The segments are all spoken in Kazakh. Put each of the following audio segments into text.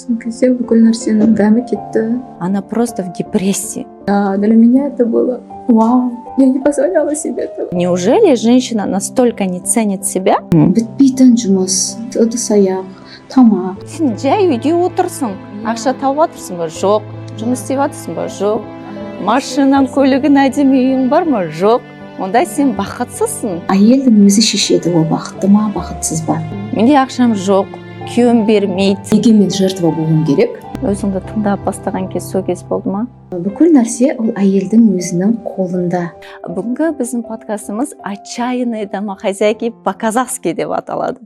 Сол кезде бүкіл нәрсенің дәмі кетті. Она просто в депрессии. Да, для меня это было вау. Я не позволяла себе этого. Неужели женщина настолько не ценит себя? Бітпейтін жұмыс, ыдыс-аяқ, тамақ. Сен жай үйде отырсың, ақша тауып жатырсың ба? Жоқ. Жұмыс істеп жатырсың ба? Жоқ. Машинаң, көлігің, әдемі үйің бар ма? Жоқ. Онда сен бақытсызсың. Әйелдің өзі шешеді, ол бақытты ма, бақытсыз ба. Менде ақшам жоқ, күйеуім бермейді. Неге мен жертва болуым керек? Өзіңді тыңдап бастаған кез сол кез болды ма? Бүкіл нәрсе ол әйелдің өзінің қолында. Бүгінгі біздің подкастымыз «Отчаянные домохозяйки по-казахски» деп аталады.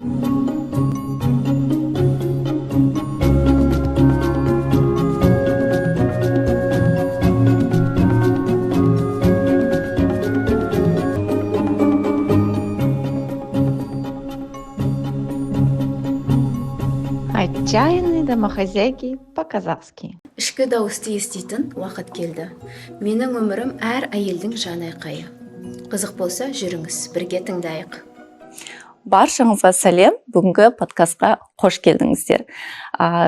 «Отчаянные домохозяйки по-казахски». Ішкі дауысты еститін уақыт келді. Менің өмірім әр әйелдің жан айқайы. Қызық болса, жүріңіз, бірге тыңдайық. Баршаңызға сәлем, бүгінгі подкастқа қош келдіңіздер.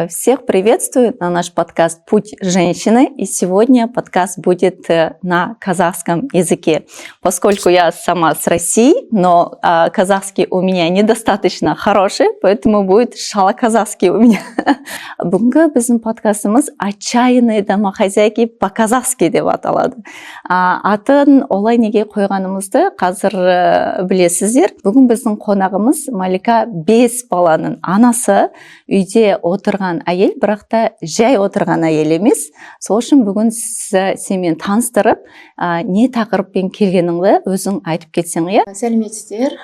Всех приветствую на наш подкаст «Путь женщины». И сегодня подкаст будет на казахском языке. Поскольку я сама с России, но казахский у меня недостаточно хороший, поэтому будет шала-казахский у меня. Бүгінгі біздің подкастымыз «Отчаянные домохозяйки по-казахски» деп аталады. Атын олай неге қойғанымызды қазір білесіздер. Бүгін біздің қонағымыз Малика 5 баланың анасы, үйде отырған әйел, бірақ та жай отырған әйел емес. Сол үшін бүгін сенімен таныстырып, не тақырыппен келгеніңді өзің айтып кетсең, иә? Сәлеметсіздер,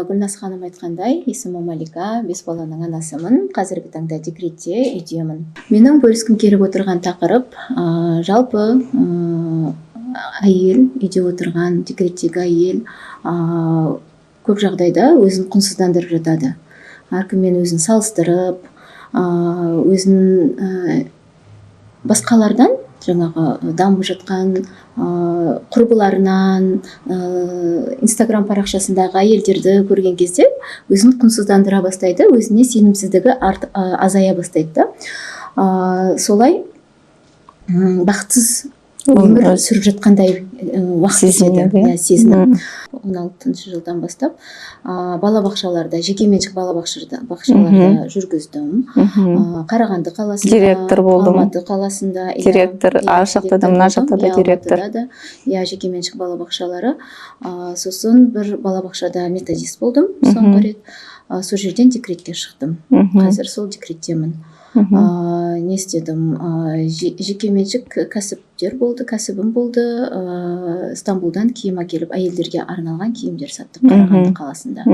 Гүлназ ханым айтқандай, есімім Малика, 5 баланың анасымын, қазіргі таңда декретте, үйдемін. Менің бөліскім келіп отырған тақырып, жалпы әйел, үйде отырған декреттегі әйел, көп жағдайда өзін құнсыздандырып жатады. Әркіммен өзін салыстырып, өзін басқалардан, жаңағы дамып жатқан құрбыларынан, Инстаграм парақшасындағы әйелдерді көрген кезде өзін құнсыздандыра бастайды, өзіне сенімсіздігі азая бастайды. Солай бақытсыз өмір сүріп жатқандай уақыт кетеді, сезініп. 16 жылдан бастап балабақшаларда, жекеменшік балабақшаларда жүргіздім. Қарағанды қаласында, директор болдым. Алматы қаласында, директор, а жақта да, мына жақта да директор. Жекеменшік балабақшалары. Сосын бір балабақшада методист болдым соңғы рет. Сол жерден декретке шықтым. Қазір сол декреттемін. Не істедім? Жекеменшік кәсібім болды. Стамбулдан киім әкеліп, әйелдерге арналған киімдер саттым Қарағанды қаласында.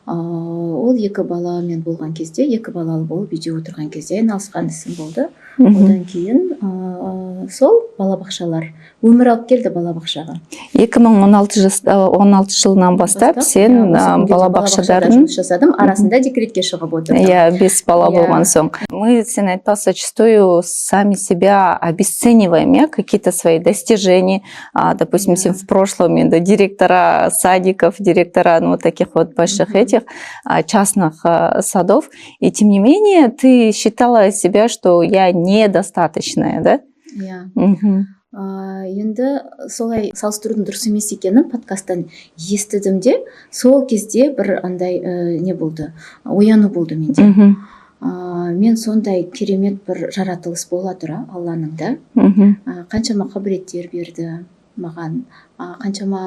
Ол 2 баламен болған кезде, 2 балалы болып үйде отырған кезде айналысқан ісім болды. Одан кейін сол балабақшалар өмір алып келді балабақшаға. 2016 жылынан бастап сен балабақшалардың жасадым, арасында декретке шығып отырдым. 5 бала болған соң. Мы, сен айтпас, зачастую сами себя обесцениваем, какие-то свои достижения. Допустим, сен в прошлом директора садиков, директора таких вот больших этих частных садов. И тем не менее, ты считала себя, что я недостаточная, да? Енді солай салыстырудың дұрыс емес екенін подкасттан естідім де, сол кезде бір андай не болды, ояну болды менде. Мен сондай керемет бір жаратылыс бола тұра, Алланың да. Қаншама қабілеттер берді маған, қаншама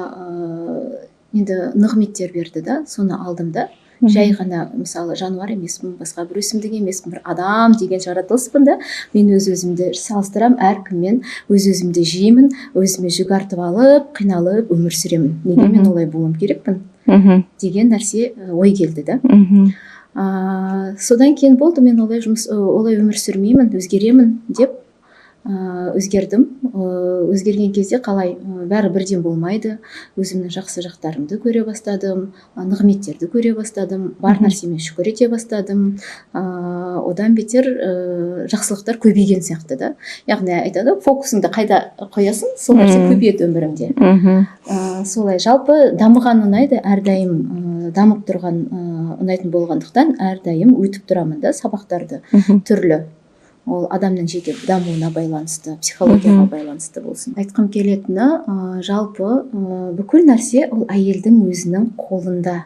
нығметтер берді да, соны алдым да. Жай ғана, мысалы, жануар емеспін, басқа бір өсімдік емеспін, бір адам деген жаратылыспын да, мен өз-өзімді салыстырам, әркіммен өз-өзімді жеймін, өзіме жүк артып алып, қиналып өмір сүремін. Неге мен олай болуым керекпін? Деген нәрсе ой келді да. Содан кейін болды, мен олай өмір сүрмеймін, өзгеремін деп өзгердім. Өзгерген кезде қалай бәрі бірден болмайды. Өзімнің жақсы жақтарымды көре бастадым, нығметтерді көре бастадым, бар нәрсеме шүкір ете бастадым. Одан бетер жақсылықтар көбейген сияқты да. Яғни айтады, фокусыңды қайда қоясың, сол нәрсе көбейеді өміріңде. Солай жалпы дамыған ұнайды, әрдайым дамып тұрған ұнайтын болғандықтан әрдайым өтіп тұрамын да сабақтарды түрлі. ол адамның жеке дамуына байланысты, психологияға байланысты болсын. Айтқым келетіні, жалпы бүкіл нәрсе ол әйелдің өзінің қолында.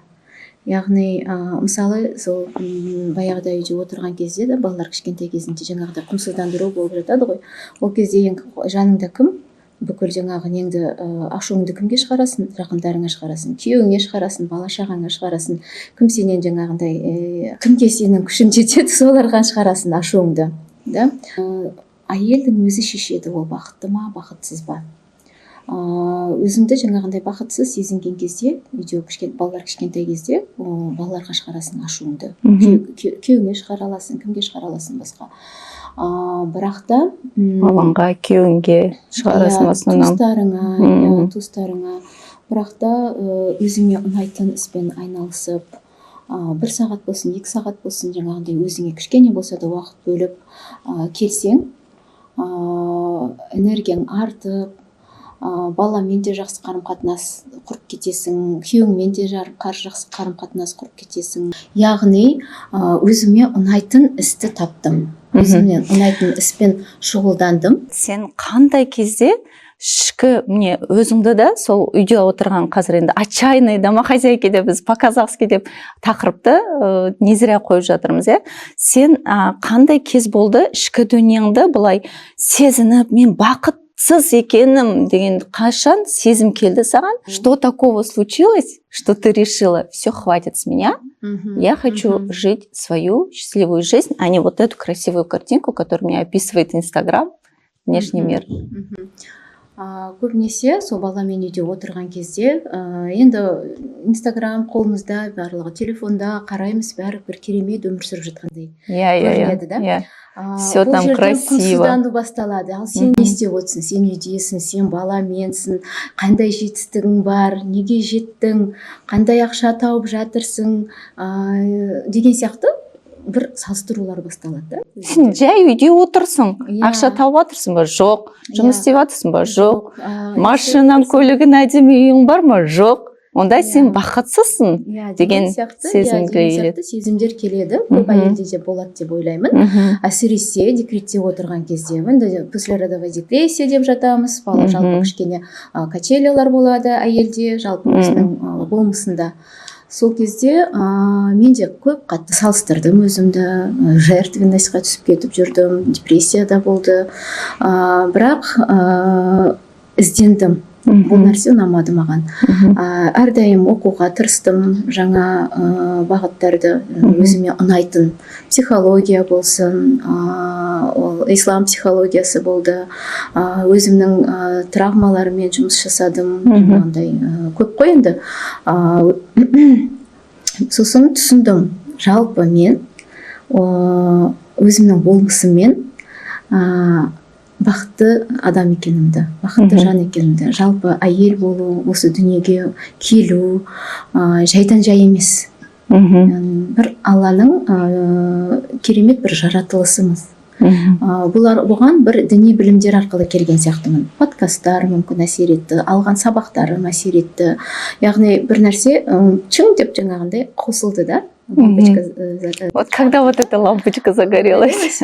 Яғни мысалы сол баяғыда үйде отырған кезде де балалар кішкентай кезінде жаңағыдай құмсыздандыру болып жатады ғой. Ол кезде жаныңда кім? Бүкіл жаңағы неңді ашуыңды кімге шығарасын? Жақындарыңа шығарасын, күйеуіңе шығарасын, бала шағаңа шығарасын. Кім сенен жаңағындай кімге сенің күшің жетеді, соларға шығарасын ашуыңды, да? Әйелдің өзі шешеді, ол бақытты ма, бақытсыз ба. Өзіңді жаңағындай бақытсыз сезінген кезде, үйде балалар кішкентай кезде, балаларға шығарасын ашуыңды. Күйеуіңе шығара аласың, кімге шығара аласың басқа. Бірақ та балаңға, күйеуіңге шығарасың основном. Туыстарыңа. Бірақ та өзіңе ұнайтын іспен айналысып, 1 сағат болсын, 2 сағат болсын, жаңағындай өзіңе кішкене болса да уақыт бөліп келсең, энергияң артып, баламен де жақсы қарым-қатынас құрып кетесің, күйеуіңмен де жақсы қарым-қатынас құрып кетесің. Яғни өзіме ұнайтын істі таптым, өзіме ұнайтын іспен шұғылдандым. Сен қандай кезде ішкі міне өзіңді да сол үйде отырған қазір енді отчаянный домохозяйки деп біз по-казахски деп тақырыпты не зря қойып жатырмыз, Сен қандай кез болды ішкі дүниеңді былай сезініп, мен бақытсыз екенім деген қашан сезім келді саған? Что такого случилось, что ты решила, все, хватит с меня, я хочу жить свою счастливую жизнь, а не вот эту красивую картинку, которую мне описывает Инстаграм, внешний мир. Көбінесе сол баламен үйде отырған кезде, енді Инстаграм қолымызда, барлығы телефонда қараймыз, бәрі бір керемет өмір сүріп жатқандай көрінеді, да? Все там красиво. Құмсыздану басталады. Ал сен не істеп отырсың? Сен үйдесің, сен баламенсің, қандай жетістігің бар, неге жеттің, қандай ақша тауып жатырсың, деген сияқты бір салыстырулар басталады, да? Сен жай үйде отырсың, ақша тауып жатырсың ба? Жоқ. Жұмыс істеп жатырсың ба? Жоқ. Машинаң, көлігің, әдемі үйің бар ма? Жоқ. Онда сен бақытсызсың деген сезімдер келеді. Көп әйелде де болады деп ойлаймын. Әсіресе декретте отырған кезде, после родовая депрессия деп жатамыз, жалпы кішкене качелялар болады әйелде, жалпы өзінің болмысында. Сол кезде мен де көп қатты салыстырдым өзімді, жертвенностьқа түсіп кетіп жүрдім, депрессияда болды. Бірақ іздендім. Бұл нәрсе ұнамады маған. Әрдайым оқуға тырыстым, жаңа бағыттарды, өзіме ұнайтын психология болсын, ислам психологиясы болды, өзімнің травмаларымен жұмыс жасадым, көп қой енді. Сосын түсіндім, жалпы мен өзімнің болмысыммен бақытты адам екенімді, бақытты жан екенімді, жалпы әйел болу, осы дүниеге келу жайдан жай емес. Бір Алланың керемет бір жаратылысымыз. Бұған бір діни білімдер арқылы келген сияқтымын. Подкасттар мүмкін әсер етті, алған сабақтарым әсер етті. Яғни бір нәрсе чың деп жаңағындай қосылды, да? Вот когда вот эта лампочка загорелась?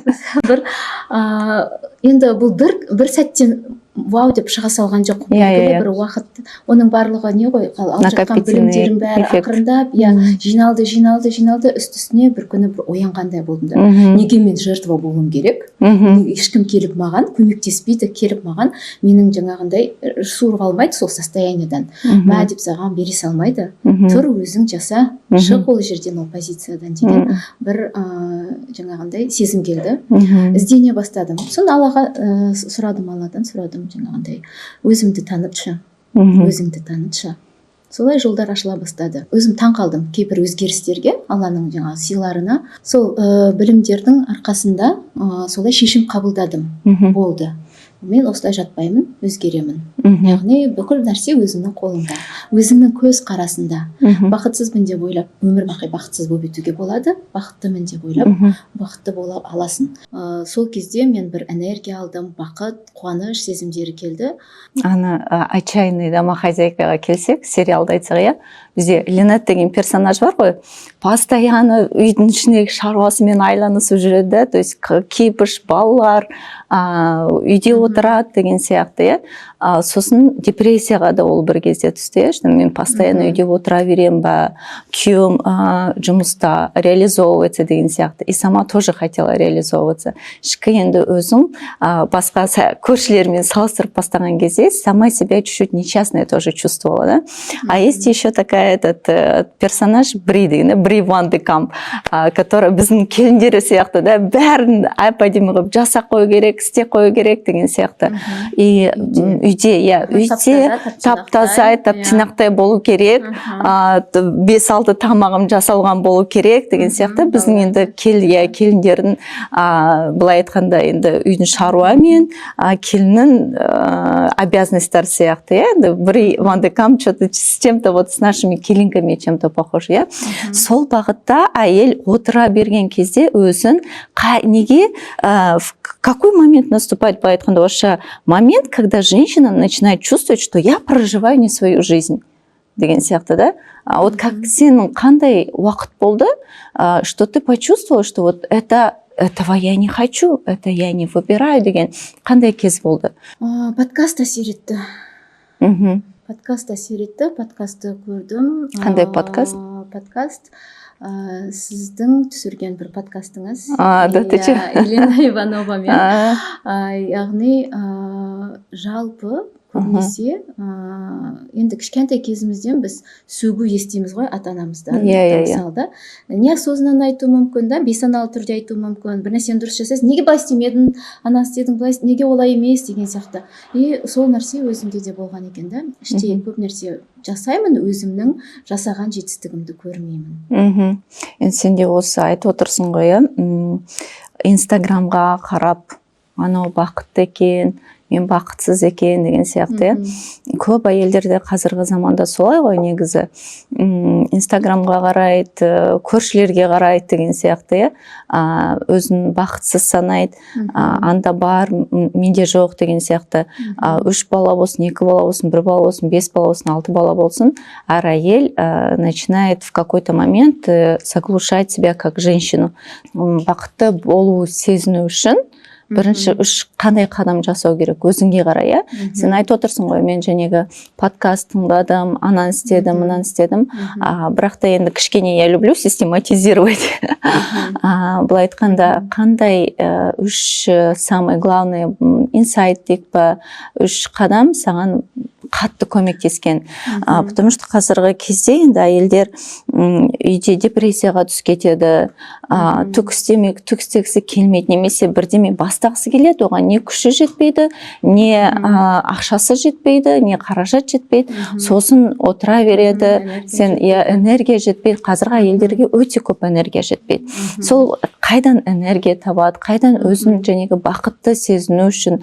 Енді бұл бір сәттен вау деп шыға салған жоқ. Бір уақыт, оның барлығы не ғой, алып жатқан білімдерім бәрі ақырындап, жиналды, үсті-үстіне бір күні бір оянғандай болдым да. Неге мен жертва болуым керек? Ешкім келіп маған, көмектеспейді, келіп маған, менің жаңағындай суырға алмайды сол состояниедан. Мә деп саған бере салмайды. Тұр, өзің жаса, шық ол жерден, ол позициядан деген бір жаңағындай сезім келді. Іздене бастадым. Соны Аллаға Алладан сұрадым, жаңағындай өзімді танытшы, солай жолдар ашыла бастады. Өзім таң қалдым кейбір өзгерістерге, Алланың жаңағы сыйларына. Сол білімдердің арқасында солай шешім қабылдадым. Болды, мен осылай жатпаймын, өзгеремін. яғни бүкіл нәрсе өзіңнің қолыңда, өзіңнің көз қарасында. Бақытсызбын деп ойлап өмір бақи бақытсыз болып өтуге болады, бақыттымын деп ойлап бақытты бола аласың. Сол кезде мен бір энергия алдым, бақыт, қуаныш сезімдері келді. Ана отчаянный домохозяйкаға келсек, сериалды айтсақ, иә, бізде Линет деген персонаж бар ғой, постоянно үйдің ішіндегі шаруасымен айланысып жүреді, то есть кипіш, балалар, үйде отырады деген сияқты, иә. Сосын депрессияға да ол бір кезде түсті, иә, мен постоянно үйде отыра берем ба, күйеуім жұмыста реализовывается деген сияқты. И сама тоже хотела реализовываться. Ішкі енді өзім басқа көршілермен салыстырып бастаған кезде сама себя чуть-чуть несчастной тоже чувствовала, да. А есть еще такая персонаж Бри деген, Бри Ван де Камп, которая біздің келіндері сияқты, да, бәрін әп-әдемі қылып жасап қою керек, істеп қою керек деген сияқты. И үйде, иә, үйде тап-таза, тап-тинақтай болу керек, 5-6 тамағым жасалған болу керек деген сияқты. Біздің енді келіндердің былай айтқанда енді үйдің шаруамен келіннің обязанностьтары сияқты, иә. Бри Ван де Камп что-то с чем-то вот с нашими келинками чем-то похож, иә. Сол бағытта әйел отыра берген кезде өзін неге, в какой момент наступает, былай айтқанда, осы момент, когда женщина начинает чувствовать, что я проживаю не свою жизнь деген сияқты, да. Вот как сенің қандай уақыт болды, что ты почувствовала, что вот этого я не хочу, это я не выбираю деген қандай кез болды? Подкаст әсер етті. Подкаст әсер етті, подкастты көрдім. Қандай подкаст? Подкаст сіздің түсірген бір подкастыңыз. Елена Ивановамен. Яғни жалпы көбінесе енді кішкентай кезімізден біз сөгу естиміз ғой ата-анамыздан. Мысалда неосознанно айтуы мүмкін, да, бейсаналы түрде айтуы мүмкін. Бір нәрсені дұрыс жасайсың, неге былай істемедің, ана істедің, былай, неге олай емес деген сияқты. И сол нәрсе өзімде де болған екен, да. Іштей көп нәрсе жасаймын, өзімнің жасаған жетістігімді көрмеймін. Енді сен де осы айтып отырсың ғой, Инстаграмға қарап, анау бақытты екен, мен бақытсыз екен деген сияқты. Көп әйелдерде қазіргі заманда солай ғой негізі. Инстаграмға қарайды, көршілерге қарайды деген сияқты. Өзін бақытсыз санайды, анда бар, менде жоқ деген сияқты. 3 бала болсын, 2 бала болсын, 1 бала болсын, 5 бала болсын, 6 бала болсын, әр әйел начинает в какой-то момент заглушать себя как женщину. Бақытты болу сезіну үшін бірінші 3 қандай қадам жасау керек, өзіңге қарай, иә. Сен айтып отырсың ғой, мен жәнегі подкаст тыңдадым, ананы істедім, мынаны істедім. Бірақ та енді кішкене я люблю систематизировать. Былай айтқанда, қандай 3 самый главный инсайт дейік па, 3 қадам саған қатты көмектескен. Потому что қазіргі кезде енді әйелдер үйде депрессияға түсіп кетеді, түк істегісі келмейді, немесе бірдеме бастағысы келеді, оған не күші жетпейді, не ақшасы жетпейді, не қаражат жетпейді, сосын отыра береді. Сен энергия жетпейді, қазіргі әйелдерге өте көп энергия жетпейді. Сол қайдан энергия табады, қайдан өзін жәнегі бақытты сезіну үшін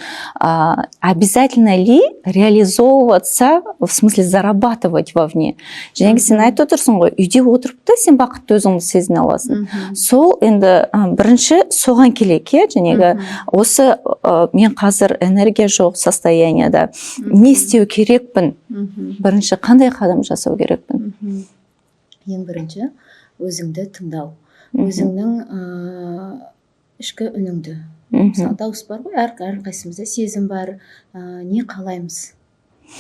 обязательно ли реализовываться, в смысле зарабатывать вовне. Жәнегі сен айтып отырсың ғой, үйде отырып та сен бақытты өзіңді сезіне аласың. Сол енді бірінші соған келек, жәнегі осы мен қазір энергия жоқ состоянияда не істеу керекпін? Бірінші қандай қадам жасау керекпін? Ең бірінші өзіңді тыңдау, өзіңнің ішкі үніңді. Мысалы, дауыс бар ғой, әрқайсымызда сезім бар, не қалаймыз?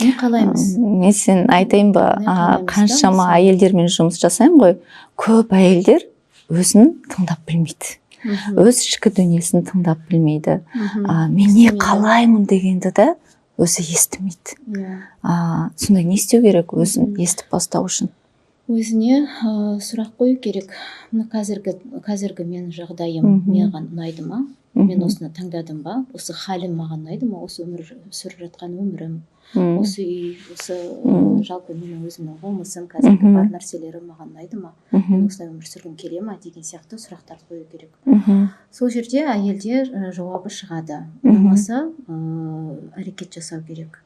Мен сен айтайын ба, қаншама әйелдермен жұмыс жасаймын ғой, көп әйелдер өзін тыңдап білмейді. Өз ішкі дүниесін тыңдап білмейді. Мен не қалаймын дегенді да өзі естімейді. Сонда не істеу керек өзін естіп бастау үшін? Өзіне сұрақ қою керек. Қазіргі менің жағдайым маған ұнайды ма? мен осыны таңдадым ба, осы халім маған ұнайды ма, осы өмір сүріп жатқан өмірім, осы үй, осы жалпы менің өзімнің болмысым, қазіргі бар нәрселерім маған ұнайды ма, мен осылай өмір сүргім келе ма деген сияқты сұрақтарды қою керек. Сол жерде әйелдер жауабы шығады. Ұнамаса әрекет жасау керек.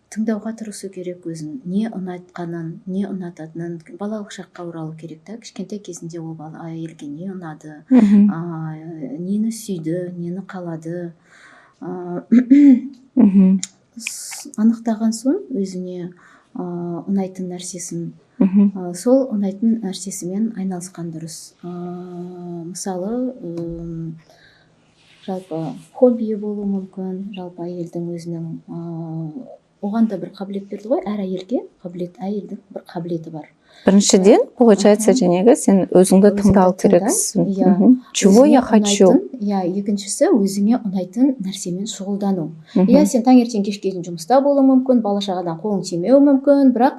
Тыңдауға тырысу керек өзін, не ұнатқанын, не ұнататынын, балалық шаққа оралу керек та. Кішкентай кезінде ол бала әйелге не ұнады, нені сүйді, нені қалады. Анықтаған соң өзіне ұнайтын нәрсесін, сол ұнайтын нәрсесімен айналысқан дұрыс. Мысалы, жалпы хоббиі болуы мүмкін, жалпы әйелдің өзінің оған да бір қабілет берді ғой, әр әйелге әйелдің бір қабілеті бар. Біріншіден, получается, женегі сен өзіңді тыңдау керексің. Чего я хочу? Екіншісі, өзіңе ұнайтын нәрсемен шұғылдану. Сен таңертең кешке дейін жұмыста болуы мүмкін, бала шағадан қолың тимеуі мүмкін, бірақ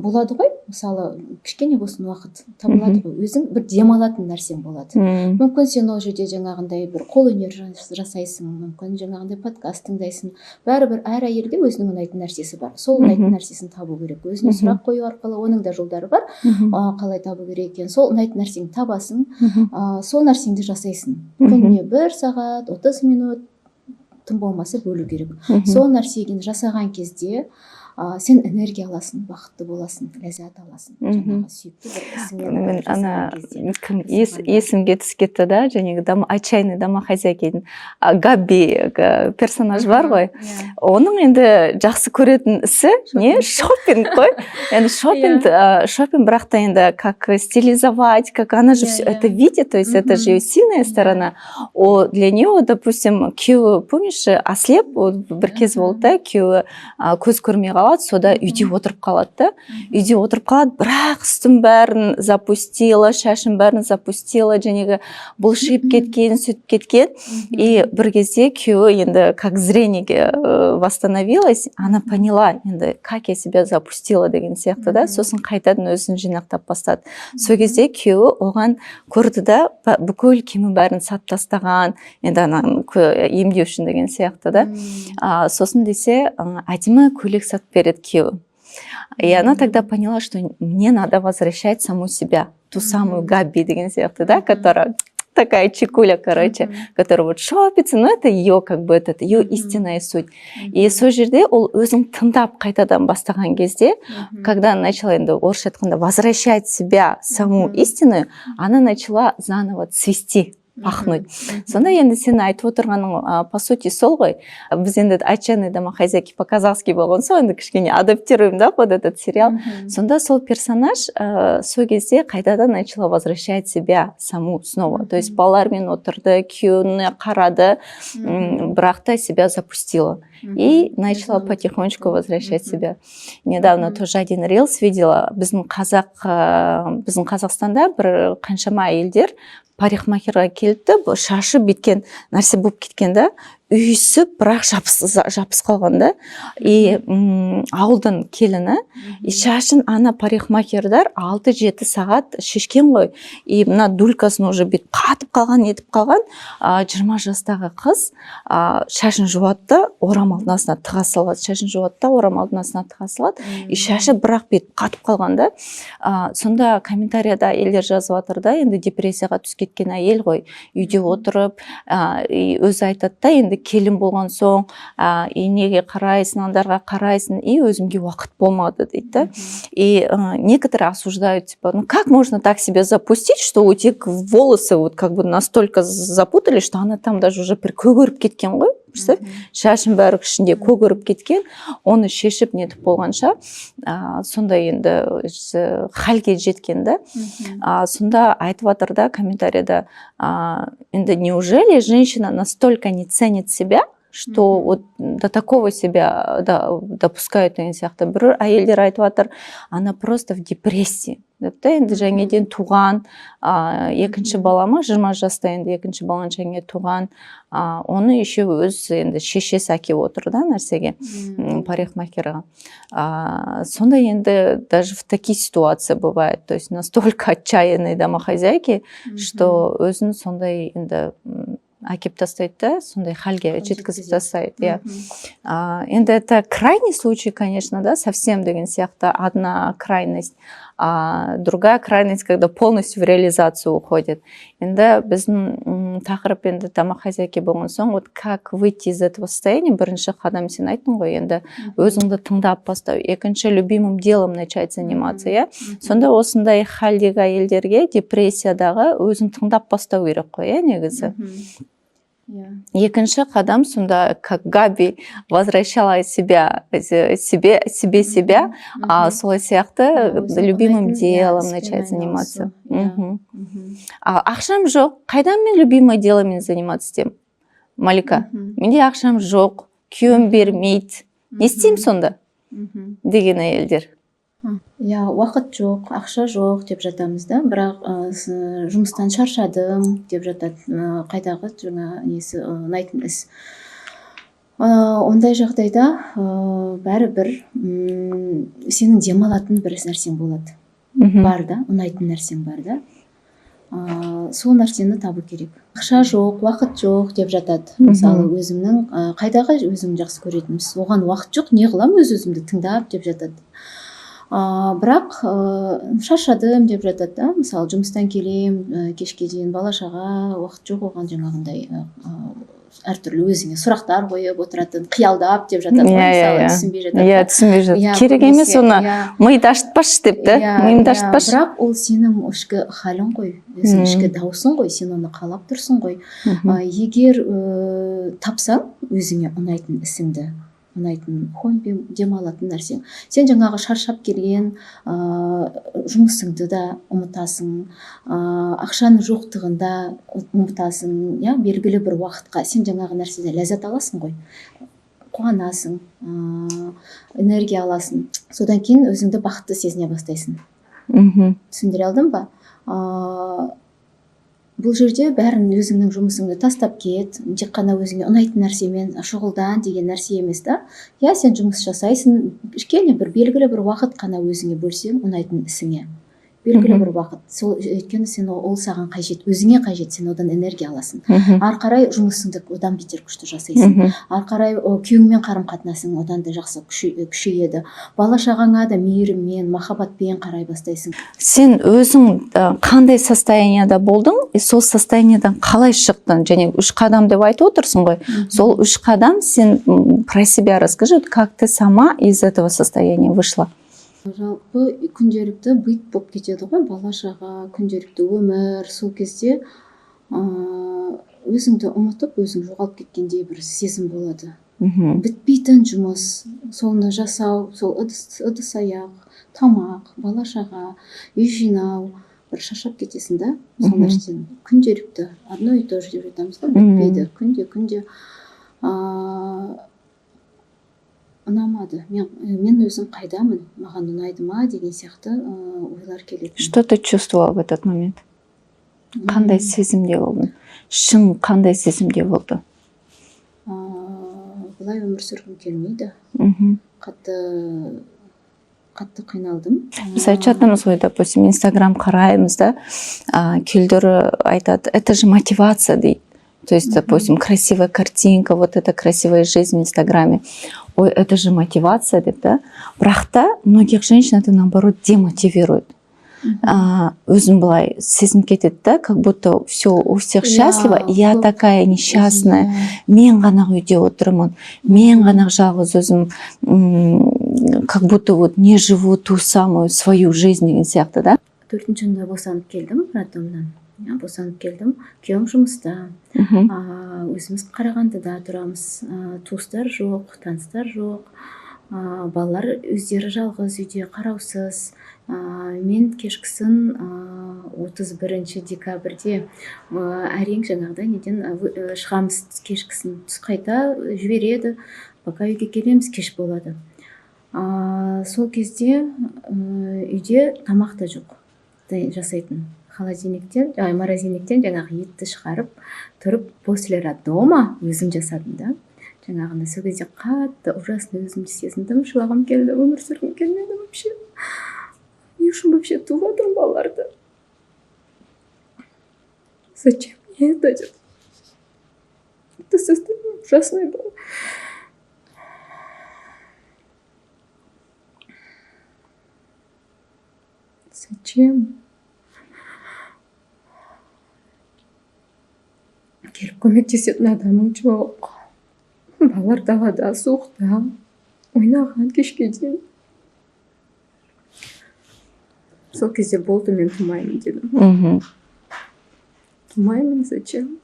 болады ғой, мысалы, кішкене болсын уақыт табылады ғой, өзің бір демалатын нәрсең болады. Мүмкін сен ол жерде жаңағындай бір қолөнер жасайсың, мүмкін жаңағындай подкаст тыңдайсың. Бәрібір әр әйелде өзінің ұнайтын нәрсесі бар. Сол ұнайтын нәрсесін табу керек. Өзіне сұрақ қою арқылы, оның да жолдары бар, қалай табу керек екен. Сол ұнайтын нәрсеңді табасың, сол нәрсеңді жасайсың. Күніне 1 сағат, 30 минут, тым болмаса бөлу керек. Сол нәрсені жасаған кезде сен энергия аласың, бақытты боласың, ләззат аласың. Жаңағы сүйікті бір ісіңмен жасаған кезде. Есімге түсіп кетті да, жаңағы отчаянный домохозяйканың Габи персонаж бар ғой. Оның енді жақсы көретін ісі не? Шопинг қой. Енді шопинг, бірақ та енді как стилизовать, как она же все это видит, то есть это же ее сильная сторона. Для нее, допустим, күйеуі, помнишь, ослеп, бір кез болды да, күйеуі көз көрмей қалады, сода үйде отырып қалады да. Үйде отырып қалады, бірақ үстін бәрін запустила, шашын бәрін запустила, жәнегі бұлшиып кеткен, сөйтіп кеткен. И бір кезде күйеуі енді как зрениеге восстановилась, она поняла, енді как я себя запустила деген сияқты да, сосын қайтадан өзін жинақтап бастады. Сол кезде күйеуі оған көрді да, бүкіл киімі бәрін сатып тастаған, енді ана емдеу үшін деген сияқты да. Сосын десе, әдемі көйлек сатып береді күйеуі. И она тогда поняла, что мне надо возвращать саму себя, ту самую Габи деген сияқты да, которая такая чекуля, короче, которая вот шопится, но это ее, как бы, это ее истинная суть. И сол жерде ол өзін тыңдап қайтадан бастаған кезде, когда она начала енді орысша айтқанда возвращать себя, саму истинную, она начала заново цвести, пахнуть. Сонда енді сен айтып отырғаның по сути сол ғой. Біз енді отчаянный домохозяйки по-казахски болған соң, енді кішкене адаптируем да под этот сериал. Сонда сол персонаж сол кезде қайтадан начала возвращать себя саму снова. То есть балалармен отырды, күйеуіне қарады, бірақ та себя запустила. И начала потихонечку возвращать себя. Недавно тоже один рилс видела. Біздің Қазақстанда бір қаншама әйелдер парикмахерға келді, шашы біткен нәрсе болып кеткен да, үйісіп, бірақ жабыс қалған да. И ауылдан келіні, шашын ана парикмахердар 6-7 сағат шешкен ғой. И мына дулькасын уже бет қатып қалған, етіп қалған. 20 жастағы қыз шашын жуатты, орамалдың астына тыға салады. Шашын жуатты, орамалдың астына тыға салады. И шашы бірақ бет қатып қалған да. Сонда комментарияда әйелдер жазып жатыр да, енді депрессияға түсіп кеткен әйел ғой. Үйде отырып, өзі айтады да, енді келін болған соң, неге қарайсың, андарға қарайсың, и өзімге уақыт болмады дейді. И некоторые осуждают, типа, ну как можно так себя запустить, что у тебя волосы вот как бы настолько запутали, что она там даже уже көгеріп кеткен ғой. Представь, шашын бәрі ішінде көгеріп кеткен, оны шешіп нетіп болғанша, сонда енді халге жеткен да. Сонда айтып жатыр да комментарияда, енді неужели женщина настолько не ценит себя, что вот до такого себя допускают деген сияқты. Бір әйелдер айтып жатыр, она просто в депрессии. Енді жаңеден туған, екінші балама 20 жаста енді екінші баланы жаңе туған, оны еще өз енді шешесі әкеп отыр да нәрсеге, парикмахерға. Сонда енді даже в такие ситуации бывает, то есть настолько отчаянные домохозяйки, что өзін сондай енді әкеп тастайды да, сондай халге жеткізіп тастайды. Енді это крайний случай, конечно, да, совсем деген сияқты одна крайность, а другая крайность, когда полностью в реализацию уходит. Енді біздің тақырып енді домохозяйки болған соң, вот как выйти из этого состояния, бірінші қадам сен айттың ғой, енді өзіңді тыңдап бастау, екінші любимым делом начать заниматься, я. Сонда осындай халдегі әйелдерге депрессиядағы өзін тыңдап бастау керек қой, я, негізі. Екінші қадам сонда, как Габи возвращала себя, солай сияқты любимым делом начать заниматься. Ақшам жоқ, қайдан мен любимый деломен заниматься етем? Малика, менде ақшам жоқ, күйеуім бермейді. Не істеймін сонда? Деген әйелдер. Уақыт жоқ, ақша жоқ деп жатамыз да, бірақ жұмыстан шаршадым деп жатады, қайдағы жаңа несі ұнайтын іс. Ондай жағдайда бәрібір сенің демалатын бір нәрсең болады. Бар да, ұнайтын нәрсең бар да. Сол нәрсені табу керек. Ақша жоқ, уақыт жоқ деп жатады. Мысалы, өзімнің қайдағы өзім жақсы көретініміз, оған уақыт жоқ, не қылам өз-өзімді тыңдап деп жатады. Бірақ шаршадым деп жатады да, мысалы жұмыстан келем, кешке дейін бала-шаға, уақыт жоқ, оған жаңағындай әртүрлі өзіңе сұрақтар қойып отыратын, қиялдап деп жатады, мысалы түсінбей жатады. Түсінбей жатады. Керек емес оны миды ашытпашы деп та, миымды ашытпашы. Бірақ ол сенің ішкі халің ғой, өзің ішкі даусың ғой, сен оны қалап тұрсың ғой. Егер тапсаң өзіңе ұнайтын ісіңді, ұнайтын хобби, демалатын нәрсең, сен жаңағы шаршап келген жұмысыңды да ұмытасың, ақшаның жоқтығында ұмытасың, белгілі бір уақытқа сен жаңағы нәрседен ләззат аласың ғой, қуанасың, энергия аласың, содан кейін өзіңді бақытты сезіне бастайсың. Түсіндіре алдым ба? Бұл жерде бәрін өзіңнің жұмысыңды тастап кет, тек қана өзіңе ұнайтын нәрсемен шұғылдан деген нәрсе емес та. Сен жұмыс жасайсың, кішкене бір белгілі бір уақыт қана өзіңе бөлсең ұнайтын ісіңе. Белгілі бір уақыт. Өйткені сен ол саған қажет, өзіңе қажет, сен одан энергия аласың. Ары қарай жұмысыңды одан бетер күшті жасайсың. Ары қарай күйеуіңмен қарым-қатынасың одан да жақсы күшейеді. Бала-шағаңа да мейіріммен, махаббатпен қарай бастайсың. Сен өзің қандай состоянияда болдың, сол состояниядан қалай шықтың? Және 3 қадам деп айтып отырсың ғой. Сол 3 қадам сен про себя расскажи, как ты сама из этого состояния вышла? Жалпы күнделікті быт болып кетеді ғой, бала-шаға, күнделікті өмір, сол кезде өзіңді ұмытып, өзің жоғалып кеткендей бір сезім болады. Бітпейтін жұмыс, соны жасау, сол ыдыс-аяқ, тамақ, бала-шаға, үй жинау, бір шаршап кетесің да, сол нәрседен. Күнделікті, одно и то же деп жатамыз да, бітпейді, күнде. Ұнамады. Мен өзім қайдамын, маған ұнайды ма деген сияқты ойлар келеді. Что ты чувствовала в этот момент? Қандай сезімде болдың? Шын қандай сезімде болды? Бұлай өмір сүргім келмейді. Қатты қиналдым. Біз айтып жатырмыз ғой, допустим, Инстаграм қараймыз да, келдері айтады, это же мотивация дейді. То есть, допустим, красивая картинка, вот эта красивая жизнь в Инстаграме. Ой, это же мотивация, да? Бірақ та многих женщин это, наоборот, демотивирует. Өзім былай сезім кетеді да, как будто все у всех счастливо, я такая несчастная, мен ғана үйде отырмын, мен ғана жалғыз өзім, как будто вот не живу ту самую свою жизнь деген сияқты, да? 4-ші жылда босанып келдім братымнан. Босанып келдім, күйеуім жұмыста, өзіміз Қарағандыда тұрамыз, туыстар жоқ, таныстар жоқ, балалар өздері жалғыз үйде қараусыз. Мен кешкісін 31 декабрьде әрең жаңағыдай неден шығамыз, кешкісін түс қайта жібереді, пока үйге келеміз кеш болады. Сол кезде үйде тамақ та жоқ жасайтын. Холодильниктен, морозильниктен жаңағы етті шығарып тұрып, после роддома өзім жасадым да. Жаңағында сол кезде қатты ужасно өзімді сезіндім, жылағым келді, өмір сүргім келмеді вообще. Не үшін вообще туып жатырмын балаларды? Зачем мне это делать? Это состояние ужасное было. Зачем? Келіп көмектесетін адамың жоқ. Балалар далада, суықта, ойнаған кешке дейін. Сол кезде болды, мен тумаймын дедім. Тумаймын, зачем?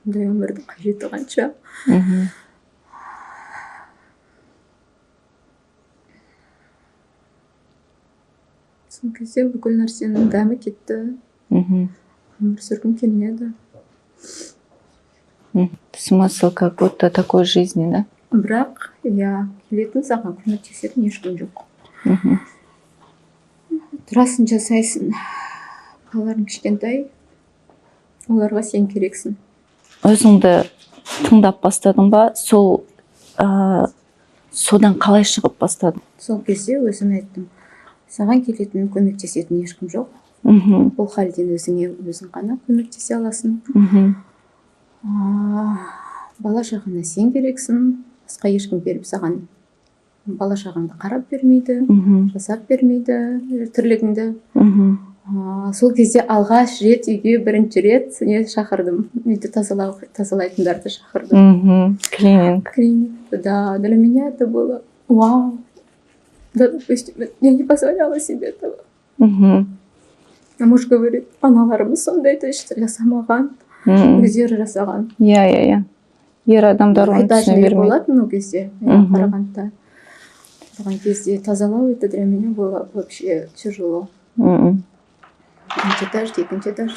Бұндай өмірдің қажеті қанша? Сол кезде бүкіл нәрсенің дәмі кетті. Өмір сүргім келмеді. Смысл как будто такой жизни, да? Бірақ, келетін саған көмектесетін ешкім жоқ. Тұрасың, жасайсың. Балаларың кішкентай, оларға сен керексің. Өзіңді тыңдап бастадың ба? Содан қалай шығып бастадың? Сол кезде өзім айттым. Саған келетін, көмектесетін ешкім жоқ. Бұл халден өзің ғана көмектесе аласың. Бала шағаңа сен керексің, басқа ешкім келіп саған бала шағаңды қарап бермейді, жасап бермейді тірлігіңді. Сол кезде алғаш рет үйге бірінші рет шақырдым. Үйді тазалайтындарды шақырдым. Клининг. Да, для меня это было вау. Да, допустим, я не позволяла себе этого. А муж говорит, аналарымыз сондайды жасамаған, өздері жасаған. Ер адамдар оны түсіне бермейді. Болатын ол кезде, Қарағандыда. Тұрған кезде тазалау, это для меня было вообще тяжело. Бірінші этаж, екінші этаж.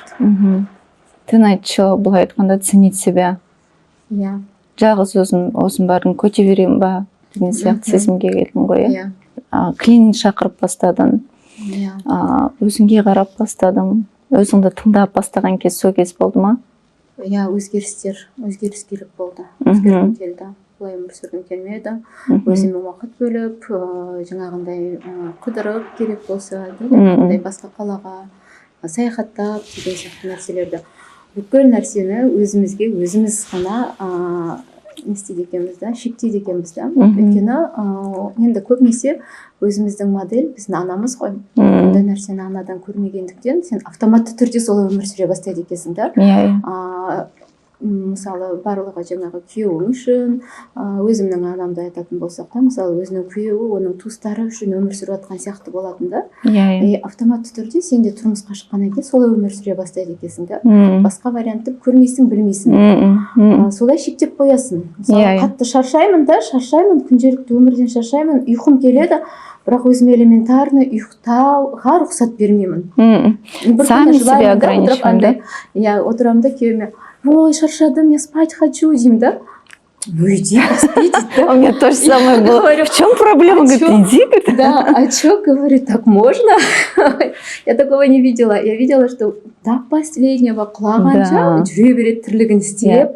Ты начала, былай айтқанда, ценить себя. Жалғыз өзім барын көте беремін ба, деген сияқты сезімге келдің ғой. Клининг шақырып бастадың. Өзіңге қарап бастадың. Өзіңді тыңдап бастаған кез сол кез болды ма? Өзгеріс келіп болды. Өзгергім келді. Бұлай өмір сүргім келмеді. Өзіме уақыт бөліп, жаңағындай қыдырып керек болса, басқа қалаға саяхаттап деген сияқты нәрселерді. Бүкіл нәрсені өзімізге өзіміз ғана не істейді екенбіз да, шектейді екенбіз да. Өйткені енді көбінесе өзіміздің модель біздің анамыз ғой. Ондай нәрсені анадан көрмегендіктен сен автоматты түрде солай өмір сүре бастайды екенсің да. Мысалы барлығы жаңағы күйеуің үшін, өзімнің анамды айтатын болсақ та, мысалы өзінің күйеуі, оның туыстары үшін өмір сүріп жатқан сияқты болатын да. Автоматты түрде сен де тұрмысқа шыққаннан кейін солай өмір сүре бастайды екенсің да. Басқа вариантты көрмейсің, білмейсің. Солай шектеп қоясың. Мысалы қатты шаршаймын, күнделікті өмірден шаршаймын, ұйқым келеді, бірақ өзіме элементарно ұйықтауға рұқсат бермеймін. Сами себя ограничиваем, да? Отырамын да күйеуіме, ой, шаршадым, я спать хочу, деймін да. Ну иди, поспи, дейді. У меня то же самое было. В чем проблема? Говорит, иди. Да, а что, говорит, так можно? Я такого не видела. Я видела, что до последнего құлағанша жүре береді тірлігін істеп.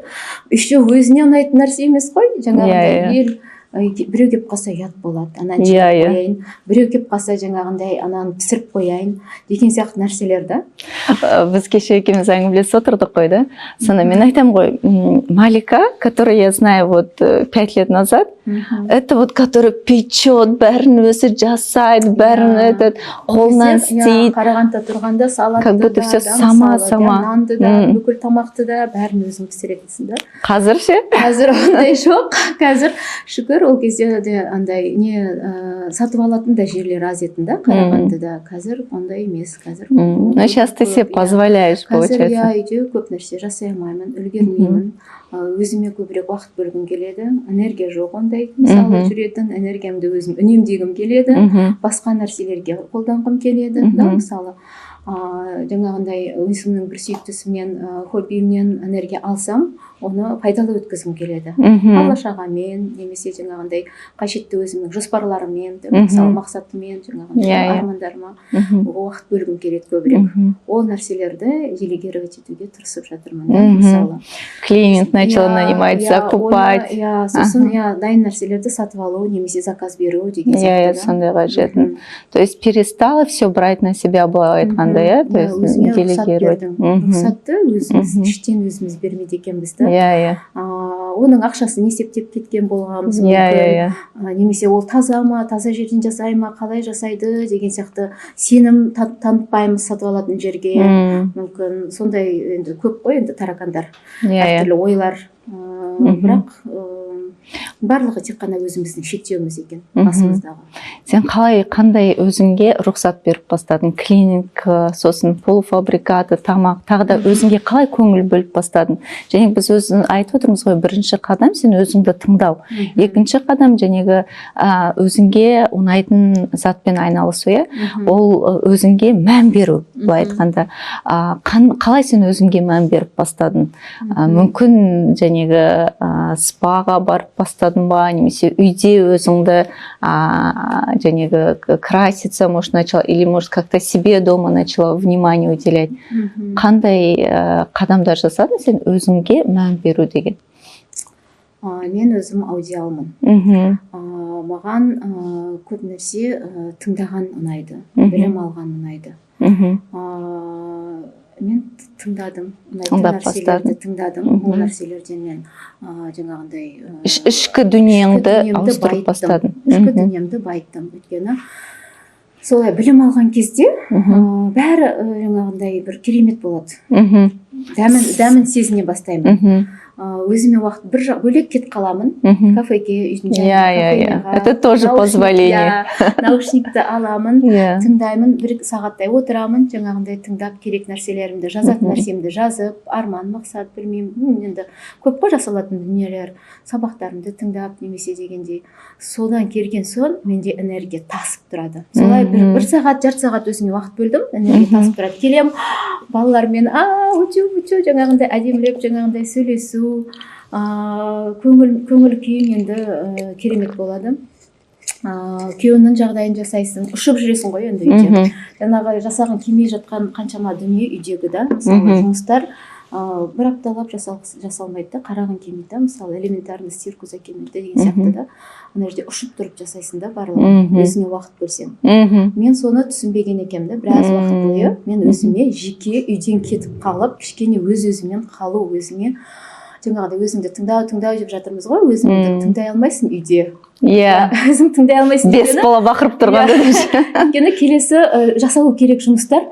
Еще өзіне ұнайтын нәрсе емес қой. Жаңағындай ел біреу кеп қалса ұят болады, ананы жинап қояйын, біреу кеп қалса жаңағындай ананы пісіріп қояйын деген сияқты нәрселер да. Біз кеше екеуміз әңгімелесіп отырдық қой, да? Сонда мен айтамын ғой, Малика, которую я знаю вот 5 лет назад, это вот который печет, бәрін өзі жасайды, бәрін қолынан істейді. Қарағандыда тұрғанда салатты как будто все сама. Нанды да, бүкіл тамақты да бәрін өзің пісіретінсің да. Қазір ше? Қазір ондай жоқ. Қазір шүкір ол кезде де андай сатып алатын да жерлер аз етін да, Қарағандыда. Қазір ондай емес. Қазір. Но сейчас ты себе позволяешь, получается. Қазір үйде көп нәрсе жасай алмаймын, үлгермеймін. Өзіме көбірек уақыт бөлгім келеді. Энергия жоқ ондай андай мысалы жүретін энергиямды өзім үнемдегім келеді, басқа нәрселерге қолданғым келеді да, мысалы жаңағындай өзімнің бір сүйіктісімнен хоббимнен энергия алсам, оны пайдалы өткізгім келеді. Бала шағамен немесе жаңағындай қажетті өзімнің жоспарларыммен, мысалы мақсатыммен, жаңағындай армандарыма уақыт бөлгім келеді көбірек. Ол нәрселерді делегировать етуге тырысып жатырмын да, мысалы. Клиент начал нанимать, закупать. Сосын дайын нәрселерді сатып алу немесе заказ беру деген сияқты. Сондайға жеттім. То есть перестала все брать на себя, былай айтқанда, то есть делегировать. Рұқсатты өзіміз іштен өзіміз бермейді екенбіз да. Оның ақшасын есептеп кеткен болғанбыз мүмкін. Немесе ол таза ма, таза жерден жасай ма, қалай жасайды деген сияқты сенім танытпаймыз сатып алатын жерге. Мүмкін сондай енді көп қой енді таракандар, әртүрлі ойлар. Бірақ барлығы тек қана өзіміздің шектеуіміз екен басымыздағы. Сен қандай өзіңге рұқсат беріп бастадың? Клининг, сосын полуфабрикаты, тамақ, тағы да өзіңге қалай көңіл бөліп бастадың? Және біз өзің айтып отырмыз ғой, бірінші қадам сен өзіңді тыңдау. Екінші қадам жәнегі өзіңге ұнайтын затпен айналысу, ол өзіңге мән беру, былай айтқанда. Қалай сен өзіңге мән беріп бастадың? Мүмкін жәнегі спаға барып бастадың ба, немесе үйде өзіңді жәнегі краситься, может, начала, или, может, как-то себе дома начала внимание уделять. Қандай қадамдар жасадың сен өзіңге мән беру деген? Мен өзім аудиалмын. Маған көп нәрсе тыңдаған ұнайды, білім алған ұнайды. Мен тыңдадым, ұнайтын нәрселерді тыңдадым, ол нәрселерден мен жаңағындай ішкі дүниеңді ауыстырып бастадым. Ішкі дүниемді байыттым. Өйткені солай білім алған кезде бәрі жаңағындай бір керемет болады. Дәмін сезіне бастаймын. Өзіме уақыт бөлек кетіп қаламын, кафеге, үйдің жанында. Это тоже позволение. Наушникті аламын, тыңдаймын, бір сағаттай отырамын, жаңағындай тыңдап керек нәрселерімді, жазатын нәрсемді жазып, арман, мақсат, білмеймін, енді көп қой жасалатын дүниелер, сабақтарымды тыңдап, немесе дегендей. Содан келген соң менде энергия тасып тұрады. Солай бір сағат, жарты сағат өзіме уақыт бөлдім, энергия тасып тұрады. Келем, балалармен, өте, жаңағындай әдемілеп, жаңағындай сөйлесу, көңіл күйің енді керемет болады. Күйеуінің жағдайын жасайсың, ұшып жүресің ғой енді үйде. Жаңағы жасағың келмей жатқан қаншама дүние үйдегі да, мысалы жұмыстар бір апталап жасалмайды да, қарағың келмейді да, мысалы элементарный стирку закинуть деген сияқты да. Ана жерде ұшып тұрып жасайсың да барлығын, өзіңе уақыт бөлсең. Мен соны түсінбеген екенмін да, біраз уақыт бойы мен өзіме жеке үйден кетіп қалып, кішкене өз-өзімен қалу, өзіңе жаңағыдай өзіңді тыңдау деп жатырмыз ғой, өзіңді тыңдай алмайсың үйде. Өзің тыңдай алмайсың. Бес бала бақырып тұрғанда. Өйткені келесі жасалу керек жұмыстар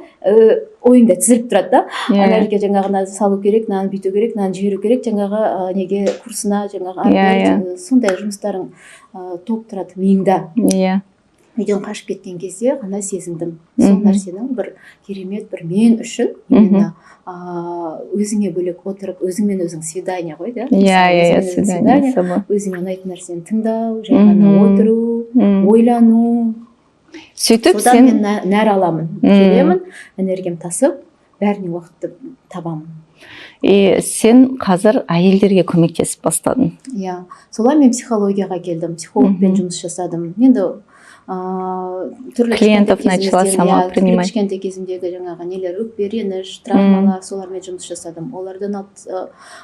ойыңда тізіліп тұрады да. Ана жерге жаңағыны салу керек, мынаны бүйту керек, мынаны жіберу керек, жаңағы неге курсына, жаңағы сондай жұмыстарың толып тұрады миыңда. Үйден қашып кеткен кезде ғана сезіндім. Сол нәрсенің бір керемет, бір мен үшін именно өзіңе бөлек отырып, өзіңмен өзің свидание ғой да? Свидание. Өзіңе ұнайтын нәрсені тыңдау, жай ғана отыру, ойлану. Сөйтіп содан мен нәр аламын, келемін, энергиям тасып, бәріне уақытты табамын. Сен қазір әйелдерге көмектесіп бастадың. Солай мен психологияға келдім, психологпен жұмыс жасадым. Енді клиентов начала сама принимать. Кішкентай кезімдегі жаңағы нелер, өкпе, реніш, травмалар, солармен жұмыс жасадым.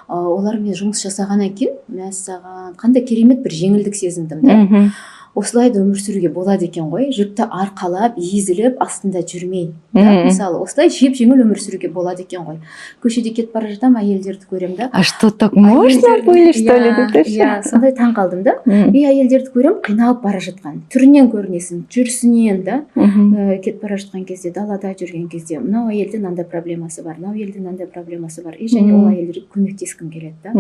Олармен жұмыс жасағаннан кейін мәссаған қандай керемет бір жеңілдік сезіндім да. Осылай да өмір сүруге болады екен ғой, жүкті арқалап, езіліп, астында жүрмей. Мысалы, осылай жеп-жеңіл өмір сүруге болады екен ғой. Көшеде кетіп бара жатам, әйелдерді көрем да. А что, так можно были, что ли? Сондай таң қалдым да. Әйелдерді көрем, қиналып бара жатқан. Түрінен көрінесің, жүрісінен да. Кетіп бара жатқан кезде, далада жүрген кезде, мынау әйелде мынандай проблемасы бар, мынау әйелде мынандай проблемасы бар. Және ол әйелдерге көмектескім келеді да.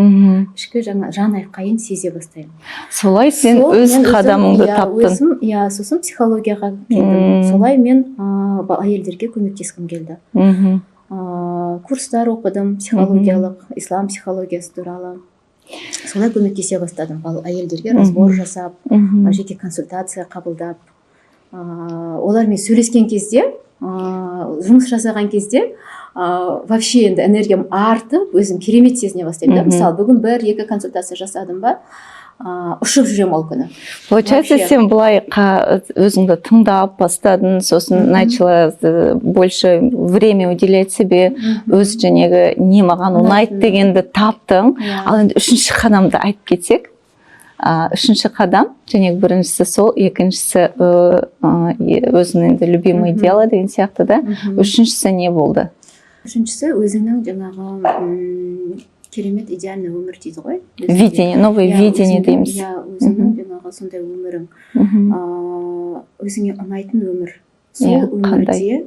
Ішкі жан айқайын сезе бастаймын. Солай сен өз қадамыңды таптың. Сосын психологияға келдім. Солай мен әйелдерге көмектескім келді. Курстар оқыдым, психологиялық, ислам психологиясы туралы. солай көмектесе бастадым әйелдерге разбор жасап, жеке консультация қабылдап, олармен сөйлескен кезде, жұмыс жасаған кезде вообще енді энергиям артып, өзім керемет сезіне бастаймын да. Мысалы, бүгін 1-2 консультация жасадым ба, ұшып жүрем ол күні. Получается, сен былай өзіңді тыңдап бастадың, сосын начала больше время уделять себе, өз жәнегі не маған ұнайды дегенді таптың. Ал енді үшінші қадамды айтып кетсек, үшінші қадам, және біріншісі сол, екіншісі өзінің енді любимое дело деген сияқты да. Үшіншісі не болды? Үшіншісі өзіңнің жаңағы керемет идеальный өмір дейді ғой. Видение, новое видение дейміз. Өзіңнің жаңағы сондай өмірің, өзіңе ұнайтын өмір. Сол өмірде,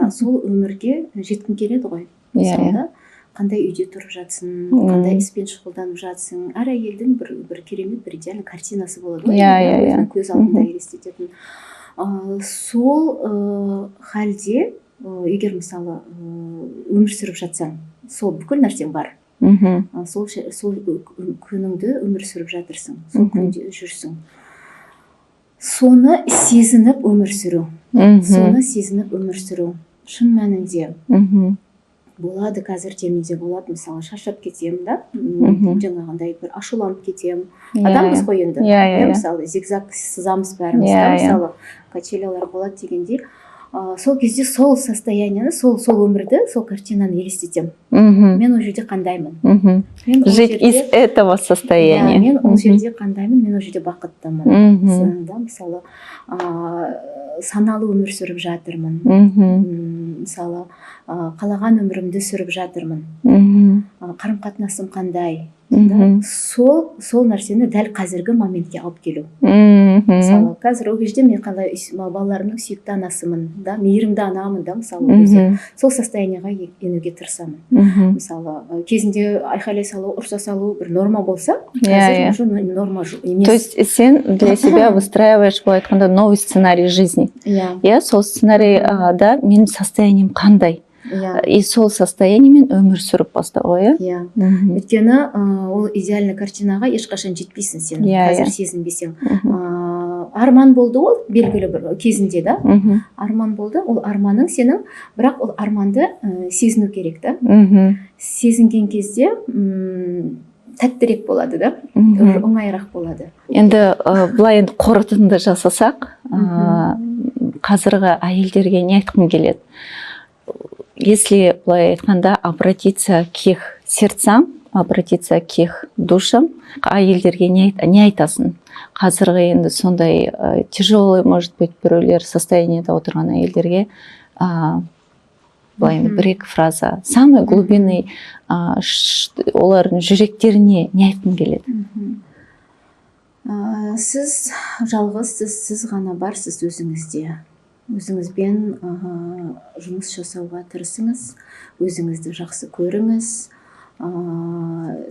сол өмірге жеткің келеді ғой. Мысалы, қандай үйде тұрып жатсың, қандай іспен шұғылданып жатсың. Әр әйелдің бір керемет, бір идеальный картинасы болады ғой. Өзінің көз алдында елестететін. Сол халде, егер мысалы өмір сүріп жатсаң, сол бүкіл нәрсең бар. Сол күніңді өмір сүріп жатырсың, сол күнде жүрсің. Соны сезініп өмір сүру. Шын мәнінде болады, қазір темеде болады, мысалы шаршап кетем да, жаңағындай бір ашуланып кетем. Адамбыз ғой енді. Мысалы зигзаг сызамыз бәріміз да, мысалы качелялар болады дегендей. Сол кезде сол состояниені, сол өмірді, сол картинаны елестетем. Мен ол жерде қандаймын. Жить из этого состояния. Мен ол жерде қандаймын, мен ол жерде бақыттымын. Мысалы, саналы өмір сүріп жатырмын. Мысалы, қалаған өмірімді сүріп жатырмын. Қарым қатынасым қандай. Сол нәрсені дәл қазіргі моментке алып келу. Мысалы, қазір ол кезде мен қандай балаларымның сүйікті анасымын, мейірімді анамын да, мысалы, сол состояниеға енуге тырысамын. Мысалы, кезінде айқайлай салу, ұрса салу бір норма болса, қазір уже норма емес. То есть сен для себя выстраиваешь, былай айтқанда, новый сценарий жизни. Сол сценарийда менің состоянием қандай? И сол состояниемен өмір сүріп бастау, Өйткені ол идеальный картинаға ешқашан жетпейсің сен, қазір сезінбесең. Арман болды ол, белгілі бір кезінде да. Арман болды, ол арманың сенің, бірақ ол арманды сезіну керек да. Сезінген кезде тәттірек болады да, оңайырақ болады. Енді былай енді қорытынды жасасақ, қазіргі әйелдерге не айтқым келеді? Если, былай айтқанда, обратиться к их сердцам, обратиться к их душам, әйелдерге не айтасың? Қазіргі енді сондай тяжелый, может быть, біреулер состояниеда отырған әйелдерге былай енді бір-екі фраза, самый глубинный олардың жүректеріне не айтқың келеді? Сіз жалғызсыз, сіз ғана барсыз өзіңізде. Өзіңізбен жұмыс жасауға тырысыңыз, өзіңізді жақсы көріңіз.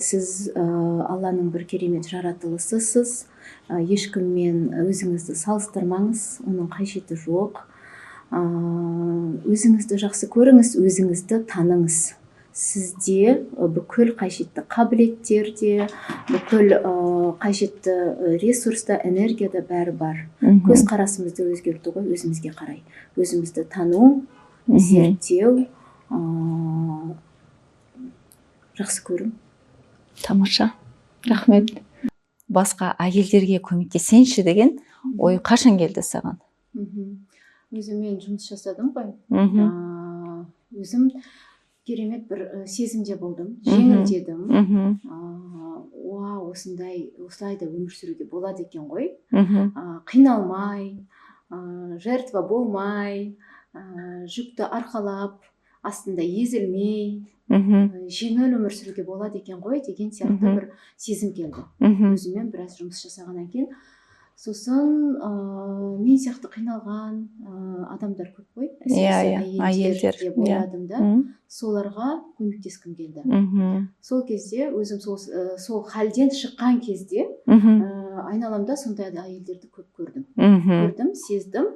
Сіз Алланың бір керемет жаратылысысыз. Ешкіммен өзіңізді салыстырмаңыз, оның қажеті жоқ. Өзіңізді жақсы көріңіз, өзіңізді таныңыз. Сізде бүкіл қажетті қабілеттерде, бүкіл қажетті ресурста, энергияда бәрі бар. Көз қарасымызды өзгерту ғой, өзімізге қарай. Өзімізді тану, зерттеу, жақсы көру. Тамаша. Рахмет. Басқа әйелдерге көмектесенші деген ой қашан келді саған? Өзімен жұмыс жасадым ғой. Өзім керемет бір сезімде болдым, жеңілдедім. Осылай да өмір сүруге болады екен ғой. Қиналмай, жертва болмай, жүкті арқалап, астында езілмей, жеңіл өмір сүруге болады екен ғой деген сияқты бір сезім келді. Өзімен біраз жұмыс жасағаннан кейін Сосын мен сияқты қиналған адамдар көп қой, әсіресе әйелдер деп ойладым да, соларға көмектескім келді. Сол кезде өзім сол халден шыққан кезде айналамда сондай әйелдерді көп көрдім, сездім,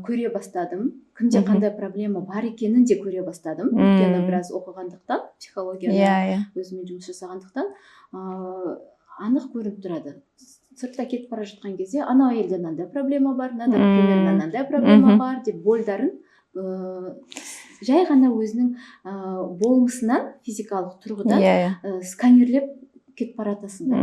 көре бастадым. Кімде қандай проблема бар екенін де көре бастадым. Өйткені біраз оқығандықтан, психологияны өзімен жұмыс жасағандықтан анық көрініп тұрады. Сыртта кетіп бара жатқан кезде анау әйелде мынандай проблема бар, мынандай проблема бар деп больдарын жай ғана өзінің болмысынан физикалық тұрғыдан сканерлеп кетіп баратасың да.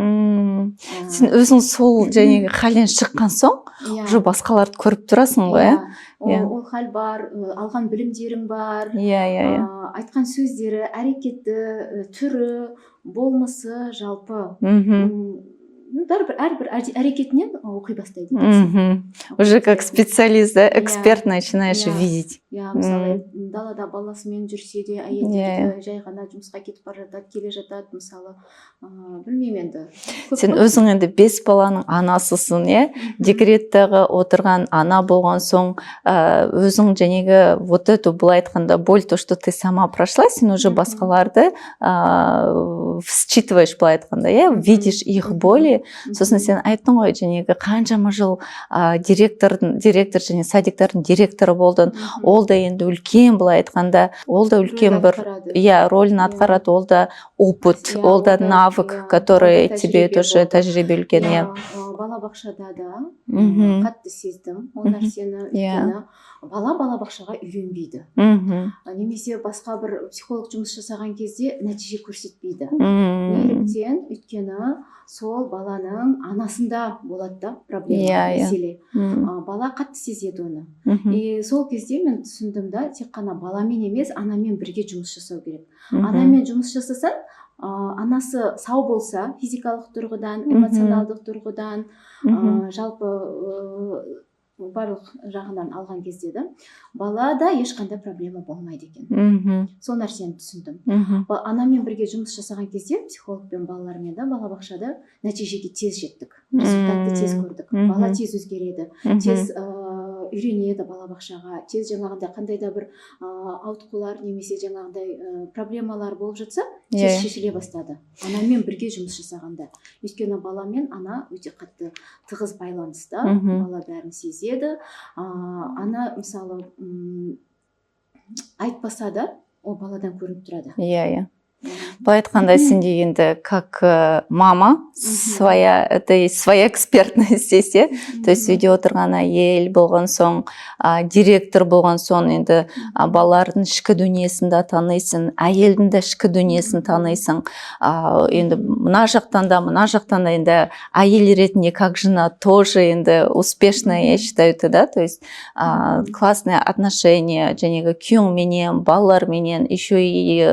Сен өзің сол жаңағы халден шыққан соң уже басқаларды көріп тұрасың ғой, ол хал бар, алған білімдерің бар, айтқан сөздері, әрекеті, түрі, болмысы, жалпы әрбір әрекетінен оқи бастайды. Уже как специалист, да, эксперт начинаешь видеть. Мысалы, далада баласымен жүрсе де, әйелдер жай ғана жұмысқа кетіп бара жатады, келе жатады, мысалы, білмеймін енді. Сен өзің енді 5 баланың анасысың, декреттағы отырған ана болған соң, өзің жәнегі вот эту, былай айтқанда, боль, то, что ты сама прошла, сен уже басқаларды считываешь, былай айтқанда, видишь их боли. Сосын сен айттың ғой, жәнегі қаншама жыл директор және садиктардың директоры болдың. Ол да енді үлкен, былай айтқанда, ол да үлкен бір ролін атқарады, ол да опыт, ол да навык, который тебе тоже тәжірибе үлкен. Балабақшада да қатты сездім ол нәрсені, өйткені балабақшаға үйренбейді. Немесе басқа бір психолог жұмыс жасаған кезде нәтиже көрсетпейді. Неліктен? Өйткені сол баланың анасында болады да проблема, мәселе. Бала қатты сезеді оны. И сол кезде мен түсіндім да, тек қана баламен емес, анамен бірге жұмыс жасау керек. Анамен жұмыс жасасан, анасы сау болса, физикалық тұрғыдан, эмоционалдық тұрғыдан, жалпы барлық жағынан алған кезде де балада ешқандай проблема болмайды екен. Сол нәрсені түсіндім. Анамен бірге жұмыс жасаған кезде, психологпен балалармен да балабақшада нәтижеге тез жеттік. Результатты тез көрдік. Бала тез өзгереді, тез үйренеді балабақшаға, тез жаңағындай қандай да бір ауытқулар немесе жаңағындай проблемалар болып жатса, тез шешіле бастады. Анамен бірге жұмыс жасағанда. Өйткені баламен ана өте қатты тығыз байланыста, бала бәрін сезеді. Ана мысалы айтпаса да, ол баладан көрініп тұрады. Былай айтқанда сен дегенде как мама своя экспертность здесь, то есть үйде отырған әйел болған соң, директор болған соң, енді балалардың ішкі дүниесін де танисың, әйелдің де ішкі дүниесін танисың. Енді мына жақтан да енді әйел ретінде как жена тоже енді успешная, я считаю, да, то есть классные отношения, жәнегі күйеуіңменен, балаларменен, еще и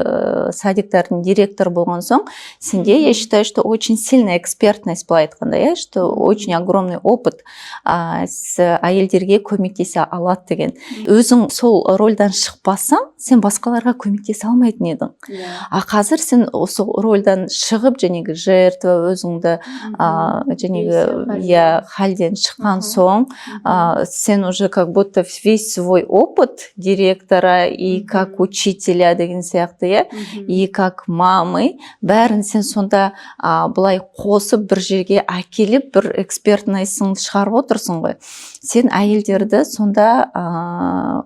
садик директор болған соң, сенде, я считаю, что очень сильная экспертность, былай айтқанда, что очень огромный опыт әйелдерге көмектесе алады деген. Өзің сол рольдан шықпасаң, сен басқаларға көмектесе алмайтын едің. Қазір сен осы рольдан шығып, жәнегі жертва, өзіңді жәнегі халден шыққан соң, сен уже как будто весь свой опыт директора и как учителя деген сияқты, и как мамы, бәрін сен сонда бұлай қосып бір жерге әкеліп, бір экспертныйсын шығарып отырсың ғой. Сен әйелдерді сонда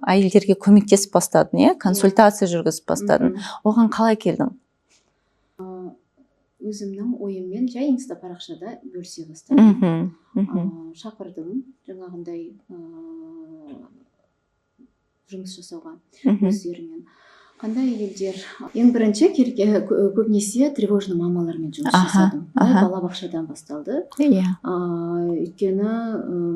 әйелдерге көмектесіп бастадың, консультация жүргізіп бастадың. Оған қалай келдің? Өзімнің ойыммен жай инста парақшада бөлісе бастадым. Шақырдым, жаңағындай жұмыс жасауға өздерімен. Қандай әйелдер? Ең бірінші көбінесе тревожный мамалармен жұмыс жасадым. Балабақшадан басталды. Өйткені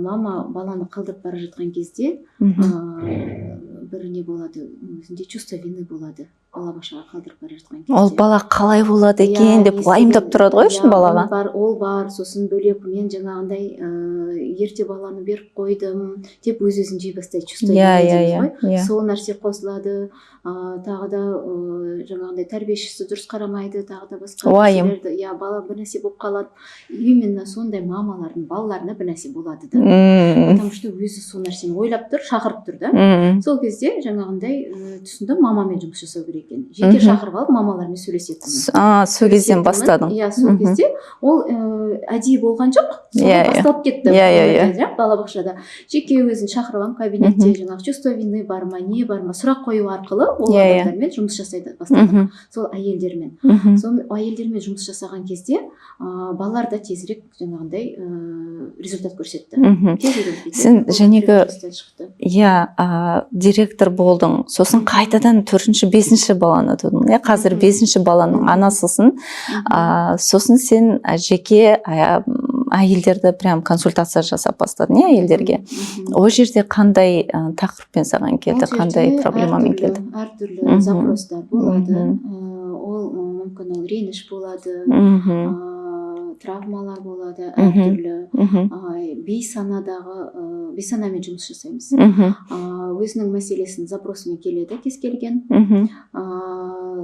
мама баланы қалдырып бара жатқан кезде бір не болады, өзінде чувство вины болады. балабақшаға қалдырып бара жатқан Ол кезде бала қалай болады екен деп уайымдап тұрады ғой шын балаға. Ол бар, сосын бөлек мен жаңағындай ерте баланы беріп қойдым деп өзін жей бастайды, чувствовать дейміз ғой. Сол нәрсе қосылады, тағы да жаңағындай тәрбиешісі дұрыс қарамайды, тағы да басқа нәрселерді, бала бір нәрсе болып қалады. Именно сондай мамалардың балаларына бір нәрсе болады да, потому что өзі сол нәрсені ойлап тұр, шақырып тұр да. Сол кезде жаңағындай түсіндім, мамамен жұмыс жасау керек екен. Жеке шақырып алып мамалармен сөйлесетінмін. Сол кезден бастадың. Сол кезде ол әдейі болған жоқ, солай басталып кетті балабақшада. Жеке өзін шақырып алып кабинетте жаңағы чувство вины бар ма, не бар ма, сұрақ қою арқылы ол адамдармен жұмыс жасайды бастадық. Сол әйелдермен. Сол әйелдермен жұмыс жасаған кезде балалар да тезірек жаңағындай результат көрсетті. Сен жәнегі директор болдың, сосын қайтадан 4-5 баланы тудың. Қазір 5 баланың анасысың. Сосын сен жеке әйелдерді прям консультация жасап бастадың, әйелдерге. Ол жерде қандай тақырыппен саған келді, қандай проблемамен келді? Әртүрлі запростар болады. Ол мүмкін ол реніш болады, травмалар болады, әртүрлі бейсанамен жұмыс жасаймыз. Өзінің мәселесін запросымен келеді кез келген.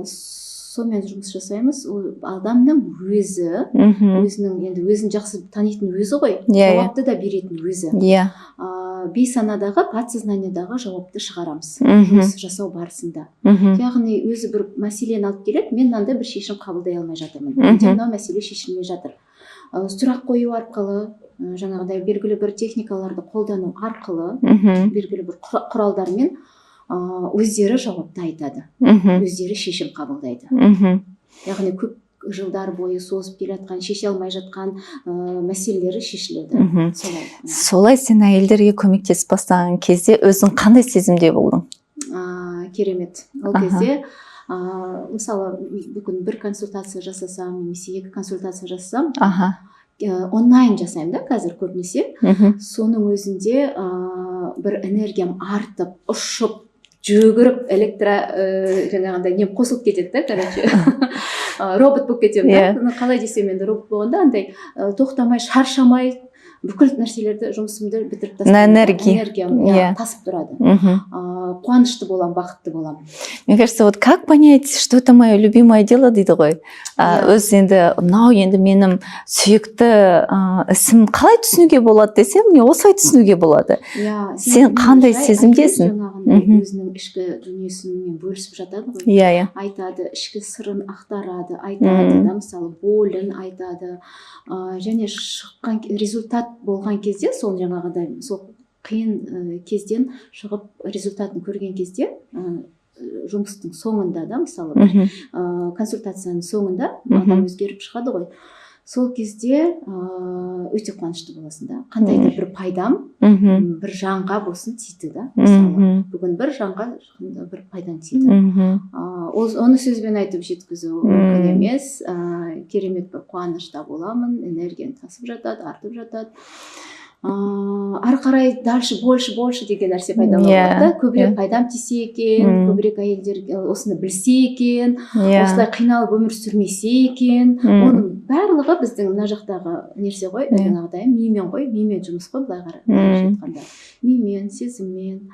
Сонымен жұмыс жасаймыз. Адамның өзін жақсы танитын өзі ғой, жауапты да беретін өзі. Бейсанадағы, подсознаниядағы жауапты шығарамыз жұмыс жасау барысында. Яғни өзі бір мәселені алып келеді, мен мынандай бір шешім қабылдай алмай жатырмын, мынау мәселе шешілмей жатыр. Сұрақ қою арқылы, жаңағыдай белгілі бір техникаларды қолдану арқылы, белгілі бір құралдармен өздері жауапты айтады, өздері шешім қабылдайды. Яғни көп жылдар бойы созып келе жатқан, шеше алмай жатқан мәселелері шешіледі. Солай сен әйелдерге көмектесіп бастаған кезде өзің қандай сезімде болдың? Керемет. Ол кезде мысалы бүгін бір консультация жасасам, немесе 2 консультация жасасам, онлайн жасаймын да қазір көбінесе. Соның өзінде бір энергиям артып, ұшып, жүгіріп, жаңағындай нем қосылып кетеді да, короче. Робот болып кетемін да. Қалай десем енді робот болғанда андай тоқтамай, шаршамай, бүкіл нәрселерді, жұмысымды бітіріп тастаймын. Энергиям тасып тұрады. Қуанышты болам, бақытты болам. Мне кажется, вот как понять, что это мое любимое дело дейді ғой. Өз енді, мынау енді менің сүйікті ісім қалай түсінуге болады десем, мне осылай түсінуге болады. Сен қандай сезімдесің? Өзінің ішкі дүниесімен бөлісіп жатады ғой. Айтады, ішкі сырын ақтарады, айтады да, мысалы, болын айтады. Және шыққан результат болған кезде, сол жаңағыдай, сол қиын кезден шығып результатын көрген кезде, жұмыстың соңында да, мысалы, консультацияның соңында адам өзгеріп шығады ғой. Сол кезде өте қуанышты боласың да. Қандай да бір пайдам бір жанға болсын тиді да. Мысалы, бүгін бір жанға бір пайдан тиді. Оны сөзбен айтып жеткізу мүмкін емес. Керемет бір қуанышта боламын, энергияны тасып жатады, артып жатады. Ары қарай дальше больше деген нәрсе пайда болады. Көбірек пайдам тисе екен, көбірек әйелдер осыны білсе екен, осылай қиналып өмір сүрмесе екен. Оның барлығы біздің мына жақтағы нәрсе ғой, жаңағыдай мимен ғой, мимен жұмыс қой, былай қарай айтқанда. Мимен, сезіммен.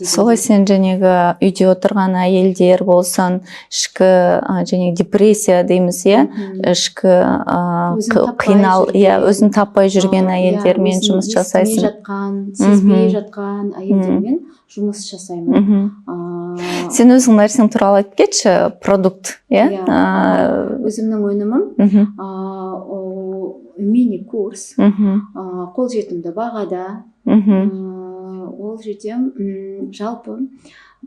Солай сен жәнегі үйде отырған әйелдер болсын, ішкі жәнегі депрессия дейміз, ішкі қинал, өзін таппай жүрген әйелдермен жұмыс жасайсың. Сезбей жатқан әйелдермен жұмыс жасаймын. Сен өзің нәрсең туралы айтып кетші, продукт, өзімнің өнімім мини-курс, қолжетімді бағада. Ол жерден жалпы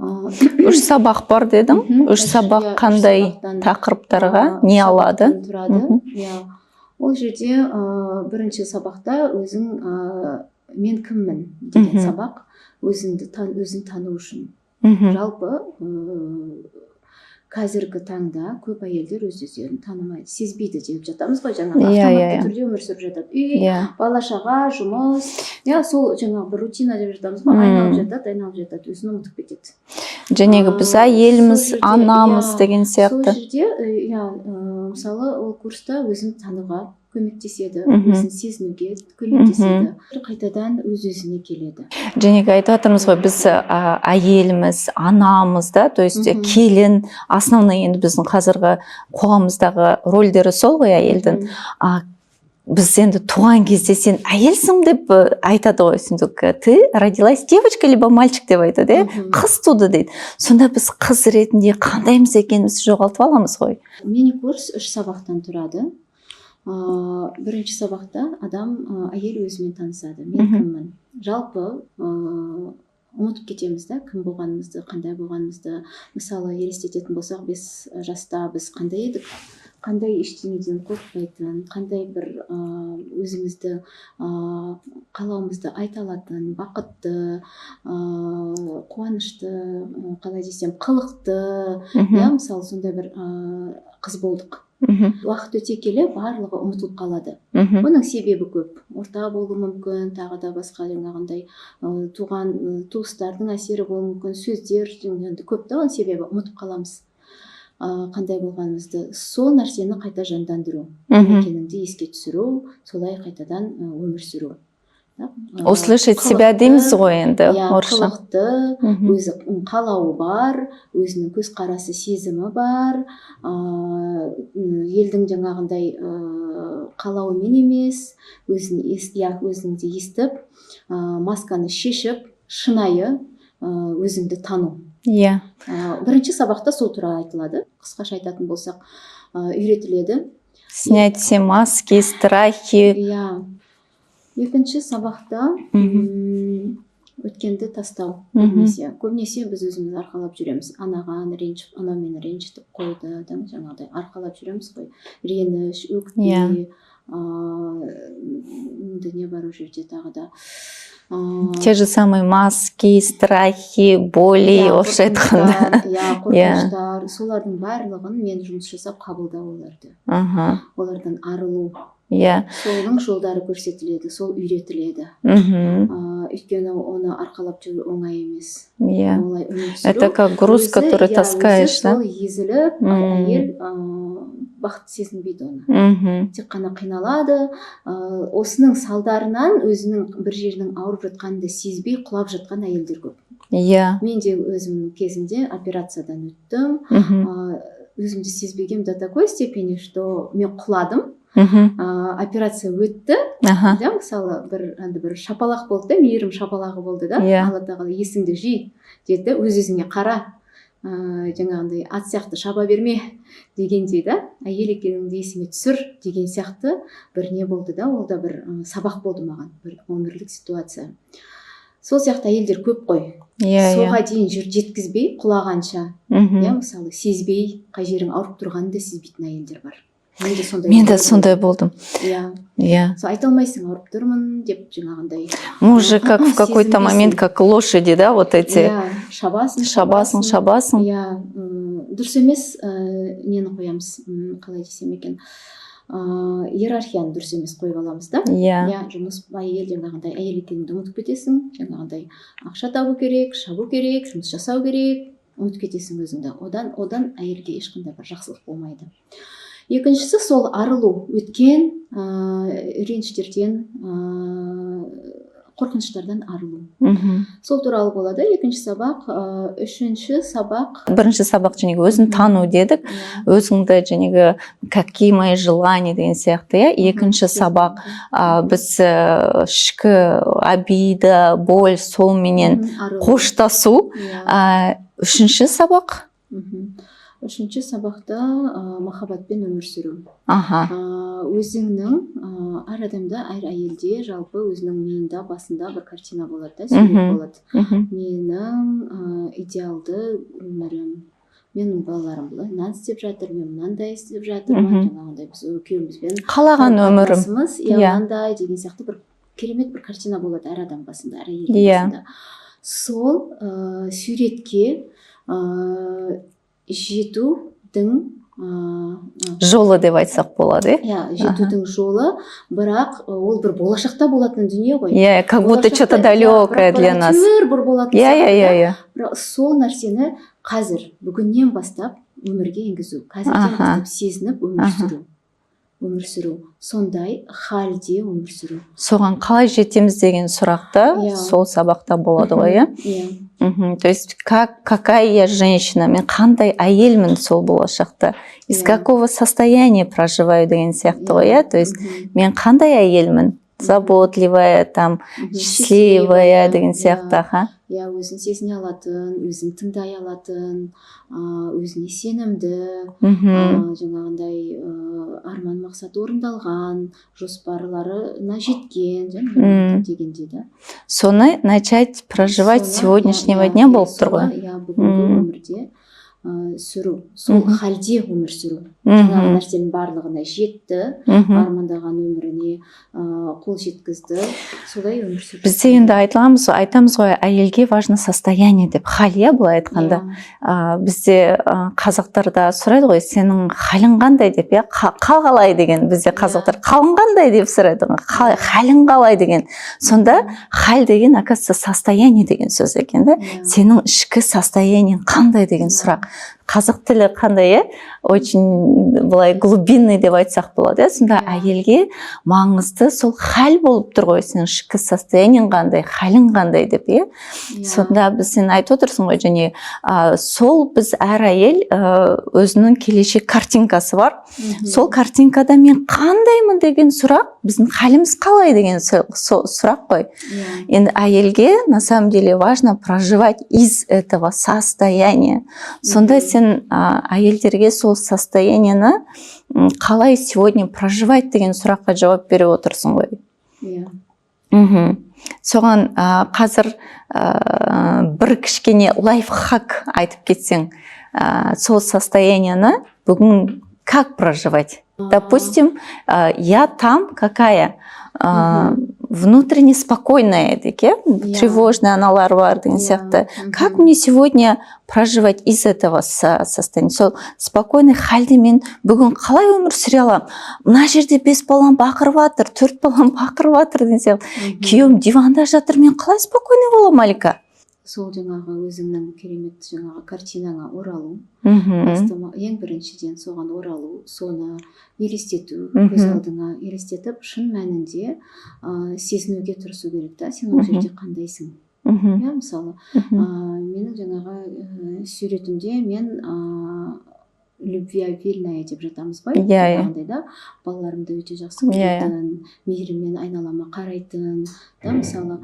3 сабақ бар дедің. 3 сабақ қандай тақырыптарға не алады? Ол жерде бірінші сабақта өзің мен кіммін деген сабақ, өзін тану үшін. Жалпы қазіргі таңда көп әйелдер өздерін танымайды, сезбейді деп жатамыз ғой, жаңағы автоматты түрде өмір сүріп жатады. Үй, бала-шаға, жұмыс, сол жаңағы бір рутина деп жатамыз ғой, айналып жатады, өзін ұмытып кетеді. Женегі біз әйелміз, анамыз деген сол сияқты. жерде мысалы ол курста өзін тануға көмектеседі, Мгм. өзін сезінуге көмектеседі, қайтадан өз өзіне келеді. Женегі айтып жатырмыз ғой, біз әйеліміз, анамыз да, то есть Мгм. келін, основной енді біздің қазіргі қоғамымыздағы рөлдері сол ғой әйелдің. Біз енді туған кезде сен әйелсің деп айтады ғой, ты родилась девочка либо мальчик деп айтады, Мгм. қыз туды дейді. Сонда біз қыз ретінде қандаймыз екенімізді жоғалтып аламыз ғой. Мини-курс 3 сабақтан тұрады. Бірінші сабақта адам әйел өзімен танысады. Мен Мгм. кіммін? Жалпы ұмытып кетеміз да, кім болғанымызды, қандай болғанымызды. Мысалы, елестететін болсақ, 5 жаста біз қандай едік? Қандай ештеңеден қорықпайтын, қандай бір өзімізді қалауымызды айта алатын, бақытты, қуанышты, қалай десем, қылықты, мысалы сондай бір қыз болдық. Уақыт өте келе барлығы ұмытылып қалады. Оның себебі көп. Орта болуы мүмкін, тағы да басқа жаңағындай туған туыстардың әсері болуы мүмкін, сөздер көп та, оның себебі ұмытып қаламыз. Қандай болғанымызды, сол нәрсені қайта жандандыру, екеніңді еске түсіру, солай қайтадан өмір сүру. Услышать себя дейміз ғой енді орысша. Қылықты, өзі қалауы бар, өзінің көзқарасы, сезімі бар, елдің жаңағындай қалауымен емес, өзіңді естіп, масканы шешіп, шынайы өзіңді тану. Бірінші сабақта сол туралы айтылады. Қысқаша айтатын болсақ, үйретіледі. Снять все маски, страхи. Екінші сабақта өткенді тастау. Көбінесе біз өзіміз арқалап жүреміз. Анаумен ренжітіп қойды, жаңағыдай арқалап жүреміз ғой. Реніш, өкпе, не бар ол жерде тағы да. Те же самые маски, страхи, боли, орысша айтқанда. Қорқыныштар, солардың барлығын мен жұмыс жасап қабылдау оларды. Олардан арылу. Солның жолдары көрсетіледі, сол үйретіледі. Өйткені оны арқалап жүру оңай емес. Олай өмір сүру. Это как груз, который таскаешь, да? Сол езіліп, әйел бақыт сезінбейді оны. Тек қана қиналады. Осының салдарынан өзінің бір жерінің ауырып жатқанды сезбей құлап жатқан әйелдер көп. Мен де өзімнің кезінде операциядан өттім. Өзімді сезбегем до такой степени, что мен құладым. Операция өтті. Мысалы, бір шапалақ болды да, мейірім шапалағы болды да. Алла тағала есіңді жи деді, өз-өзіңе қара. Жаңағындай ат сияқты шаба берме дегендей да, әйел екеніңді есіңе түсір деген сияқты бір не болды да, ол да бір сабақ болды маған, бір өмірлік ситуация. Сол сияқты әйелдер көп қой. Соға дейін жеткізбей, құлағанша, мысалы, сезбей, қай жерің ауырып тұрғанын да сезбейтін әйелдер бар. Мен де сондай болдым. Айта алмайсың, ауырып тұрмын деп жаңағындай. Мы уже как в какой-то момент, как лошади, да, вот эти. Шабасың. Дұрыс емес, нені қоямыз, қалай десем екен, иерархияны дұрыс емес қойып аламыз да. Жұмыс әйел жаңағындай, әйел екеніңді ұмытып кетесің, жаңағындай ақша табу керек, шабу керек, жұмыс жасау керек, ұмытып кетесің өзіңді. Одан әйелге ешқандай бір жақсылық болмайды. Екіншісі сол арылу, өткен реніштерден, қорқыныштардан арылу. Сол туралы болады. Екінші сабақ, үшінші сабақ. Бірінші сабақ женегі өзін тану дедік. Өзіңді женегі какие мои желания деген сияқты. Екінші сабақ біз ішкі обида, боль, солменен қоштасу. Үшінші сабақ. Үшінші сабақта махаббатпен өмір сүру. Өзіңнің әр адамда, әр әйелде жалпы өзінің миында, басында бір картина болады да, сурет болады. Менің идеалды өмірім, менің балаларым былай мынаны істеп жатыр, мен мынандай істеп жатырмын, жаңағындай біз екеумізбен қалаған өмірім, мынандай деген сияқты бір керемет бір картина болады әр адам басында, әр әйелдің басында. Сол суретке жетудің жолы деп айтсақ болады, иә, жетудің жолы, бірақ ол бір болашақта болатын дүние ғой. Иә, как будто что-то далекое для нас. Әйтеуір бір болатын Иә. бірақ сол нәрсені қазір, бүгіннен бастап өмірге енгізу, қазірден бастап сезініп өмір сүру, сондай халде өмір сүру. Соған қалай жетеміз деген сұрақта сол сабақта болады ғой, иә? То есть, какая я женщина, мен қандай әйелмін сол болашақта, из какого состояния проживаю деген сияқты ғой, иә? То есть, мен қандай әйелмін, заботливая, там, счастливая деген сияқты, иә, өзін сезіне алатын, өзін тыңдай алатын, өзіне сенімді, жаңағындай арман мақсат орындалған, жоспарларына жеткен, дегенде да. Соны начать проживать с сегодняшнего дня болып тұр ғой. Иә, бүгінгі өмірде сүру, сол халде өмір сүру. Жаңағы нәрсенің барлығына жетті, армандаған өміріне қол жеткізді, солай өмір сүру. Бізде енді айтамыз ғой, әйелге важно состояние деп, хал, иә, былай айтқанда. Бізде қазақтарда сұрайды ғой, сенің халің қандай деп, иә, қал қалай деген, бізде қазақтар қалың қандай деп сұрайды, халің қалай деген. Сонда хал деген, оказывается, состояние деген сөз екен, да? Сенің ішкі состояниең қандай деген сұрақ. Қазақ тілі қандай, очень былай глубинный деп айтсақ болады, сонда әйелге маңызды сол хал болып тұр ғой, сенің ішкі состояниең қандай, халің қандай деп, сонда біз сен айтып отырсың ғой, және сол біз әр әйел өзінің келешек картинкасы бар, сол картинкада мен қандаймын деген сұрақ, біздің халіміз қалай деген сұрақ қой. Енді әйелге на самом деле важно проживать из этого состояния. Сонда сен әйелдерге сол состояниені қалай сегодня проживать деген сұраққа жауап беріп отырсың ғой. Иә. Соған қазір бір кішкене лайфхак айтып кетсең, сол состояниені бүгін как проживать? Допустим, я там какая? Внутренне спокойная, тревожная аналар бар деген сияқты. Как мне сегодня проживать из этого состояния? Сол спокойный халде мен бүгін қалай өмір сүре аламын? Мына жерде 5 балам бақырып жатыр, 4 балам бақырып жатыр деген сияқты. Күйеуім диванда жатыр, мен қалай спокойный боламын, Малика? Сол жаңағы өзіңнің керемет жаңағы картинаңа оралу, ең біріншіден соған оралу, соны елестету, көз алдыңа елестетіп, шын мәнінде сезінуге тырысу керек та, сен ол жерде қандайсың. Иә, мысалы, менің жаңағы суретімде мен любвеобильная деп жатамыз ғой, да, балаларымды өте жақсы көретін, мейіріммен айналама қарайтын, да, мысалы,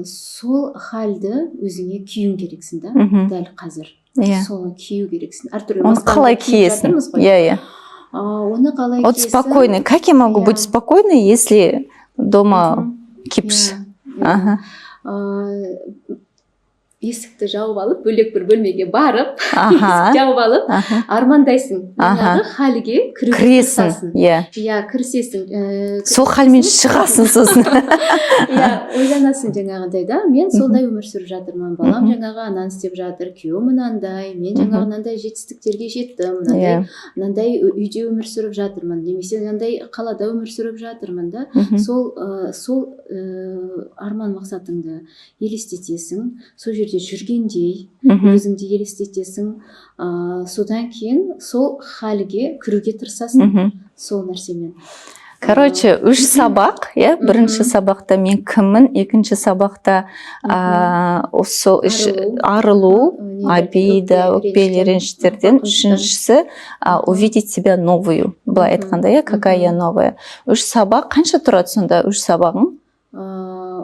сол халді өзіңе кию керексің, да, дәл қазір. Соны кию керексің. Оны қалай киесің? Оны қалай киесің? Вот спокойный. Как я могу быть спокойной, если дома кипиш? Есікті жауып алып, бөлек бір бөлмеге барып, есік жауып алып, армандайсың. Халге кіресің. Кіресің. Сол халмен шығасың сосын. Ойланасың жаңағындай да, мен сондай өмір сүріп жатырмын, балам жаңағы ананы істеп жатыр, күйеуім мынандай, мен жаңағы мынандай жетістіктерге жеттім, мынандай үйде өмір сүріп жатырмын, немесе мынандай қалада өмір сүріп жатырмын да, сол арман мақсатыңды елестетесің, сол жерде жүргендей өзіңді елестетесің, содан кейін сол халге кіруге тырысасың сол нәрсемен. Короче, 3 сабақ, бірінші сабақта мен кіммін, екінші сабақта арылу, обида, өкпелі реніштерден, үшіншісі увидеть себя новую, былай айтқанда, какая я новая. 3 сабақ, қанша тұрады сонда 3 сабағың?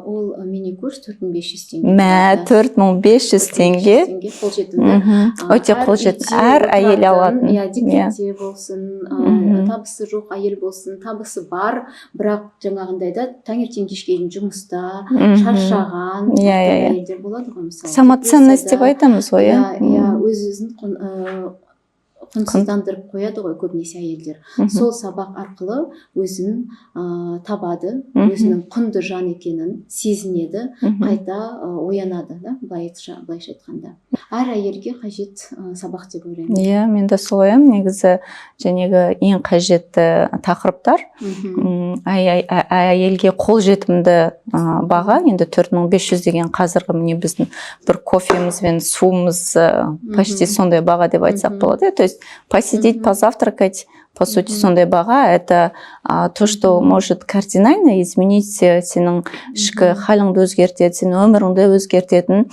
Ол мини-курс 4500 теңге. 4500 теңге. Қолжетімді. Өте қолжетімді. Әр әйел алатын. Декретте болсын, табысы жоқ әйел болсын, табысы бар, бірақ жаңағындай да таңертең кешке дейін жұмыста, шаршаған әйелдер болады ғой, мысалы. Самоценность деп айтамыз ғой, өз-өзін құнсыздандырып қояды ғой көбінесе әйелдер. Сол сабақ арқылы өзін табады, өзінің құнды жан екенін сезінеді, қайта оянады, да, былайша айтқанда. Әр әйелге қажет сабақ деп ойлаймын. Иә, мен де сол ойлаймын. Негізі жаңағы ең қажетті тақырыптар әйелге қолжетімді баға, енді 4500 деген қазіргі міне біздің бір кофеміз бен суымыз почти сондай баға деп айтсақ болады. То есть посидеть, позавтракать, по сути, сондай баға, это то, что может кардинально изменить сенің ішкі халіңді өзгертеді, сенің өміріңді өзгертетін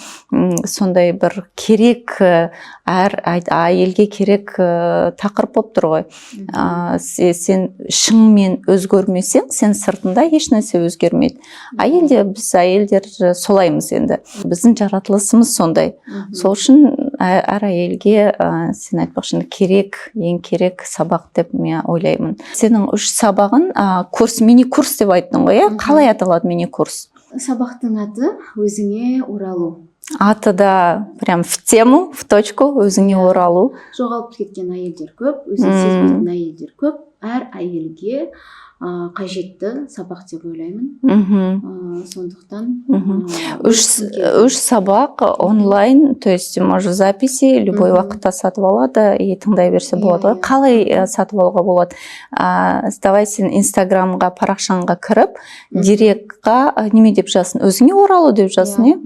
сондай бір керек, әр әйелге керек тақырып болып тұр ғой. Сен шыңмен өзгермесең, сен сыртында еш нәрсе өзгермейді. Біз әйелдер солаймыз енді. Біздің жаратылысымыз сондай. Сол үшін әр әйелге сен айтпақшы керек, ең керек сабақ деп мен ойлаймын. Сенің 3 сабағын мини-курс деп айттың ғой, қалай аталады мини-курс? Сабақтың аты өзіңе оралу. Аты да прям в тему, в точку, өзіңе оралу. Жоғалып кеткен әйелдер көп, өзін сезбейтін әйелдер көп. Әр әйелге қажетті сабақ деп ойлаймын. Сондықтан 3 сабақ онлайн, то есть можно записи любой уақытта сатып алады и тыңдай берсе болады. Қалай сатып алуға болады? Давай сен инстаграмға, парақшаңға кіріп, директқа неме деп жазсын? Өзіңе оралу деп жазсын,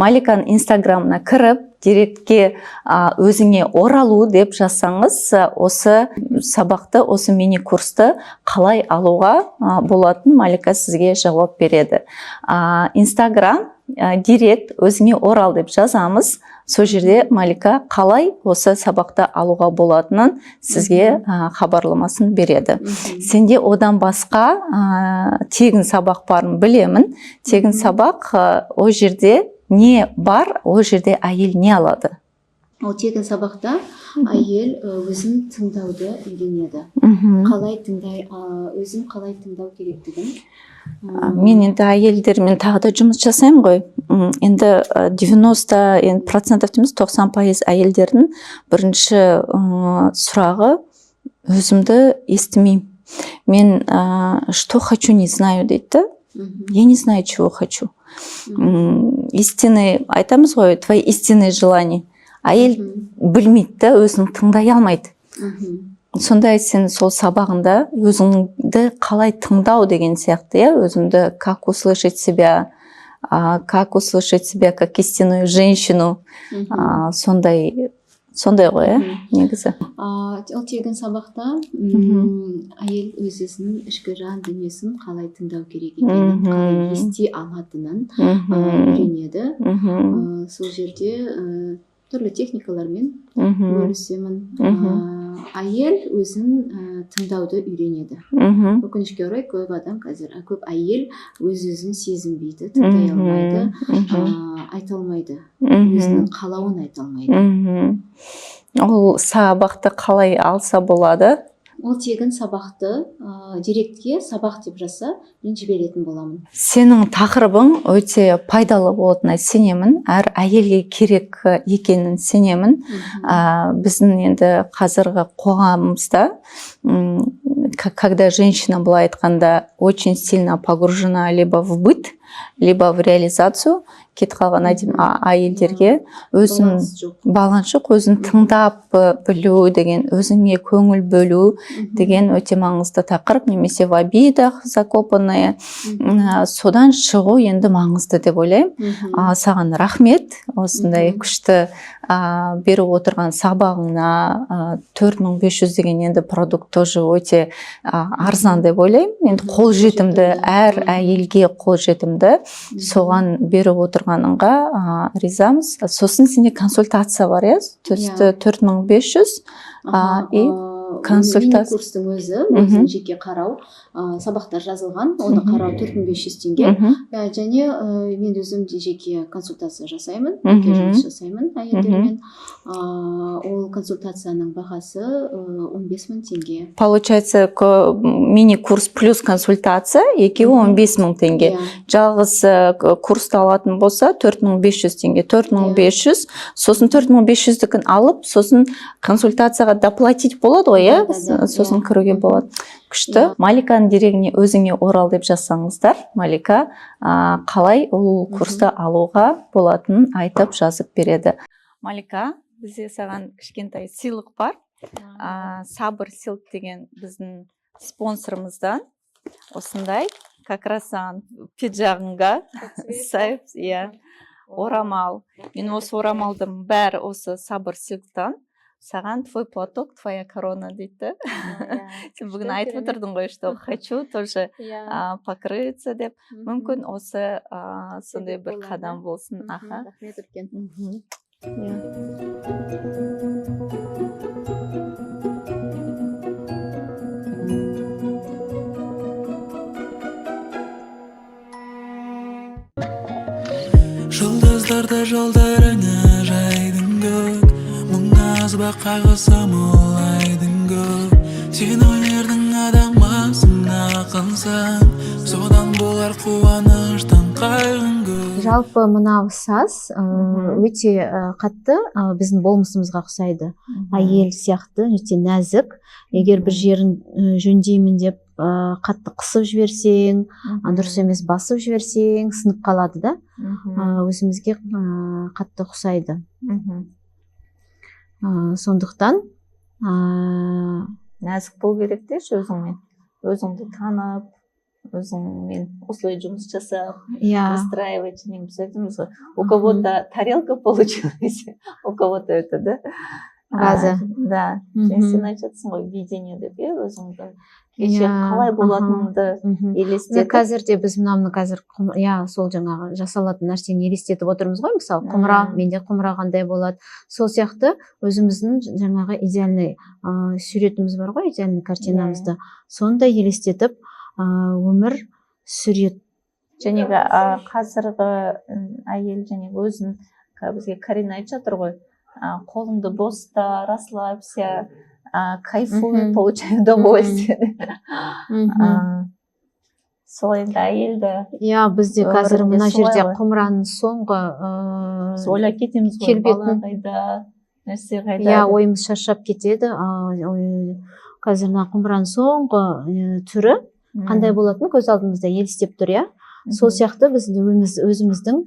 Маликаның инстаграмына кіріп, директке өзіңе оралу деп жазсаңыз, осы сабақты, осы мини-курсты қалай алуға болатын Малика сізге жауап береді. Инстаграм, директ, өзіңе орал деп жазамыз. Сол жерде Малика қалай осы сабақты алуға болатынын сізге хабарламасын береді. Сенде одан басқа тегін сабақ барын білемін. Тегін сабақ о жерде не бар, о жерде әйел не алады? Ол тегін сабақта әйел өзін тыңдауды үйренеді. Өзін қалай тыңдау керектігін. Мен енді әйелдермен тағы да жұмыс жасаймын ғой. Енді 90% емес, 90% әйелдердің бірінші сұрағы өзімді естімеймін. Мен что хочу, не знаю дейді. Я не знаю, чего хочу. Истинные, айтамыз ғой, твои истинные желания. Әйел білмейді, өзін тыңдай алмайды. Сондай сен сол сабағында өзіңді қалай тыңдау деген сияқты, өзімді как услышать себя, как истинную женщину, сондай ғой, негізі. Ол тегін сабақта әйел өзінің ішкі жан дүниесін қалай тыңдау керек екенін, қалай ести алатынын үйренеді. Сол жерде түрлі техникалармен бөлісемін. Әйел өзін тыңдауды үйренеді. Өкінішке орай көп адам қазір, көп әйел өзін сезінбейді, тыңдай алмайды, айта алмайды, өзінің қалауын айта алмайды. Ол сабақты қалай алса болады? Ол тегін сабақты директке сабақ деп жазса, мен жіберетін боламын. Сенің тақырыбың өте пайдалы болатынына сенемін, әр әйелге керек екенін сенемін. Біздің енді қазіргі қоғамымызда, когда женщина была айтқанда очень сильно погружена либо в быт, либо в реализацию, кетіп қалған әйелдерге баланс жоқ, өзін тыңдап білу деген, өзіңе көңіл бөлу деген өте маңызды тақырып, немесе в обидах закопанные, содан шығу енді маңызды деп ойлаймын. Саған рахмет, осындай күшті беріп отырған сабағыңа. 4500 деген енді продукт тоже өте арзан деп ойлаймын. Енді қолжетімді, әр әйелге қолжетімді, соған беріп отырғаныңға ризамыз. Сосын сенде консультация бар, то есть 4500 и консультация курстың өзін жеке қарау, сабақтар жазылған, оны қарау 4500 теңге. Және мен өзім жеке консультация жасаймын, жеке жұмыс жасаймын әйелдермен. Ол консультацияның бағасы 15.000 теңге. Получается, мини-курс плюс консультация, екеуі 15.000 теңге. Жалғыз курсты алатын болса 4500 теңге. 4500, сосын 4500-дікін алып, сосын консультацияға доплатить болады ғой, сосын кіруге болады. Күшті. Маликаның дерегіне өзіңе орал деп жазсаңыздар, Малика қалай ол курсты алуға болатынын айтып жазып береді. Малика, бізде саған кішкентай сыйлық бар. Сабыр сыйлық деген біздің спонсорымыздан осындай, как раз саған пиджағыңға сай, орамал. Мен осы орамалдың бәрі осы сабыр сыйлықтан. Саған твой платок, твоя корона дейді. Сен бүгін айтып отырдың ғой, что хочу тоже покрыться деп. Мүмкін осы сондай бір қадам болсын. Рахмет үлкен. Жұлдыздарда жолдарыңа жайдың көк, мұңназ ба қайғысы молайдың көк. Сен өнердің адамысың, ақынсың, содан болар қуаныштан қайғың көк. Жалпы мынау саз өте қатты біздің болмысымызға ұқсайды. Әйел сияқты, өте нәзік. Егер бір жерін жөндеймін деп қатты қысып жіберсең, дұрыс емес басып жіберсең, сынып қалады да. Өзімізге қатты ұқсайды. Сондықтан нәзік болу керек деші өзіңмен. Өзіңді танып, өзіңмен осылай жұмыс жасап, настраивать, біз айтамыз ғой. У кого-то тарелка получилась, у кого-то это, да? Ваза. Да. Сен айтасың ғой, видение деп, өзіңдің кеше қалай болатыныңды елестетіп. Қазірде біз мынаны қазір сол жаңағы жасалатын нәрсені елестетіп отырмыз ғой, мысалы құмыра, менде құмыра қандай болады. Сол сияқты өзіміздің жаңағы идеальный суретіміз бар ғой, идеальный картинамызды. Соны да елестетіп өмір сүрет. Жәнегі қазіргі әйел жәнегі өзін бізге Карина айтып жатыр ғой, қолыңды боста, расслабься, кайфуй, получай удовольствие. Сол енді әйелді. Бізде қазір мына жерде құмыраның соңғы ойлап кетеміз ғой, бала қайда, нәрсе қайда. Ойымыз шаршап кетеді. Қазір мына құмыраның соңғы түрі қандай болатыны көз алдымызда елестеп тұр, Сол сияқты біз өзіміздің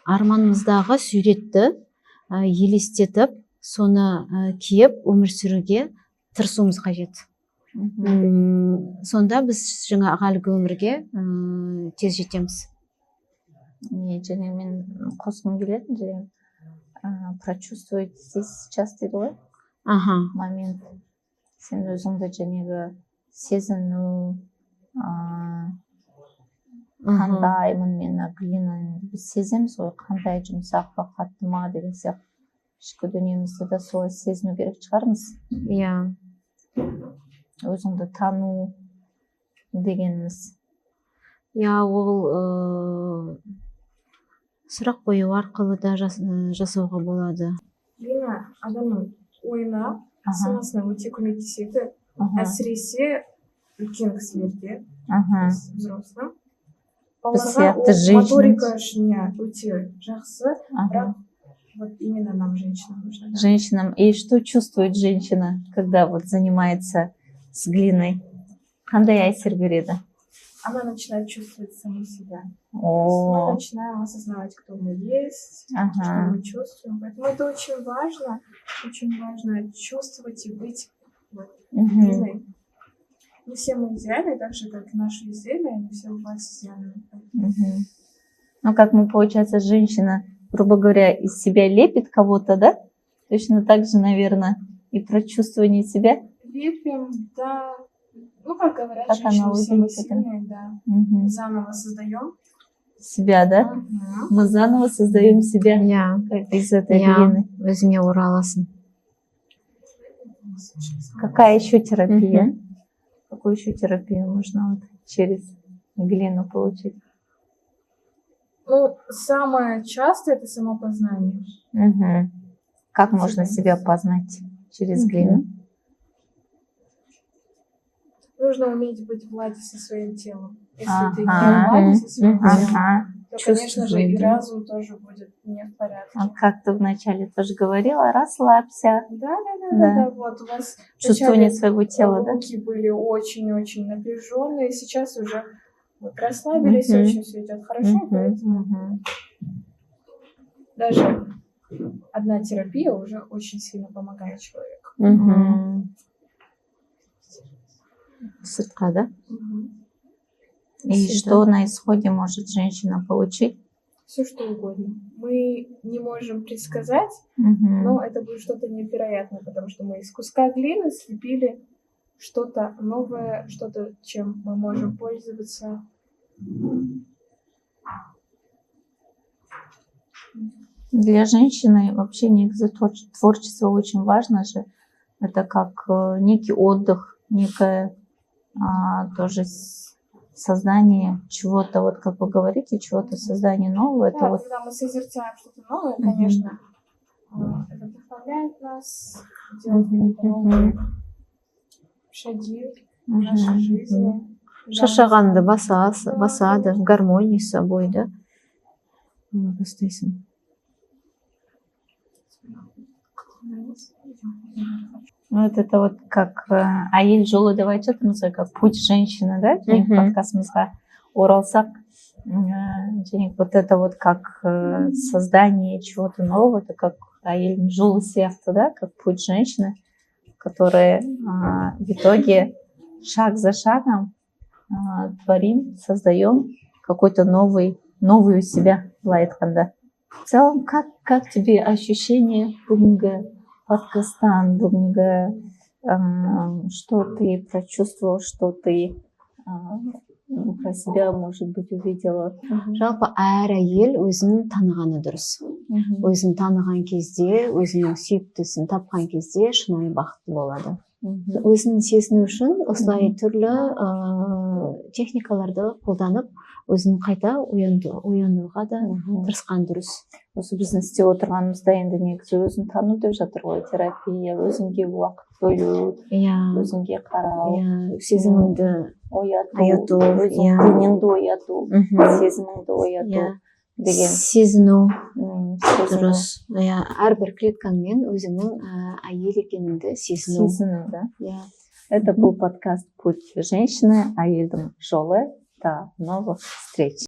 арманымыздағы суретті елестетіп, соны киіп өмір сүруге тырысуымыз қажет. Сонда біз жаңа әлгі өмірге тез жетеміз. Және мен қосқым келетін, және прочувствовать здесь сейчас дейді ғой. Момент. Сен өзіңді жәнегі сезіну, қандаймын мен глинаны біз сеземіз ғой, қандай жұмсақ па, қатты ма деген сияқты. Ішкі дүниемізді да солай сезіну керек шығармыз. Өзіңді тану дегеніміз. Ол сұрақ қою арқылы да жасауға болады. Глина адамның ойына, санасына өте көмектеседі. Әсіресе үлкен кісілерге, взрослым. Балаларға моторика үшін өте жақсы, бірақ вот именно нам, женщинам, нужно. Женщинам. И что чувствует женщина, когда вот занимается с глиной? Қандай әсер береді? Она начинает чувствовать саму себя. Мы начинаем осознавать, кто мы есть, что мы чувствуем. Поэтому это очень важно чувствовать и быть глиной. Не все мы идеальны, так же, как наши изделия, они все бывают идеальными. Ну, как мы, получается, женщина, грубо говоря, из себя лепит кого-то, да? Точно так же, наверное, и про чувствование себя. Лепим, да. Ну, как говорят, женщины все мы сильные, да. Заново создаем себя, да? Мы заново создаем себя, как из этой глины. Өзіңе ораласың. Какая еще терапия? Какую еще терапию можно вот через глину получить? Ну, самое частое это самопознание. Как можно себя познать через глину? Нужно уметь быть в ладе со своим телом. Если ты не в ладе со своим телом, то, конечно же, и разум тоже будет не в порядке. Как ты вначале тоже говорила, расслабься. Да. Вот у вас чувствование своего тела, да? Руки были очень-очень напряженные, сейчас уже вот расслабились, очень все идет хорошо, поэтому даже одна терапия уже очень сильно помогает человеку. Сыртка, да? И что на исходе может женщина получить? Все что угодно. Мы не можем предсказать, но это будет что-то невероятное, потому что мы из куска глины слепили что-то новое, что-то, чем мы можем пользоваться. Для женщины вообще некое творчество очень важно же. Это как некий отдых, некое тоже создание чего-то, вот как вы говорите, чего-то, создание нового. Да, это вот... когда мы созерцаем что-то новое, конечно, это вдохновляет нас делать какие-то новые шаги в нашей жизни. Шашағанды басады, гармониясы бойда бастайсың. Ну, это вот как әйел жолы деп айтып жатырмыз ғой, как путь женщины, да? Және подкастымызға оралсақ, және вот это вот как создание чего-то нового, это как әйелдің жолы сияқты, да? Как путь женщины, которая в итоге шаг за шагом творим, создаем какой-то новую себя, былай айтқанда. В целом, как тебе ощущение бүгінгі подкастан, бүгінгі, что ты прочувствовал, что ты про себя, может быть, увидела? Жалпы әр әйел өзін танығаны дұрыс. Өзін таныған кезде, өзінің сүйіктісін тапқан кезде шынайы бақытты болады. Өзін сезіну үшін осылай түрлі техникаларды қолданып, өзін қайта оянуға да тырысқан дұрыс. Осы біздің істеп отырғанымызда енді негізі өзін тану деп жатыр ғой, терапия, өзіңге уақыт бөлу, өзіңге қарау, сезіміңді ояту, денеңді ояту, сезіміңді ояту деген. Сезіну дұрыс. Әрбір клеткаңмен өзіңнің әйел екеніңді сезіну. Да? Это был подкаст «Путь женщины», әйелдің жолы. До новых встреч!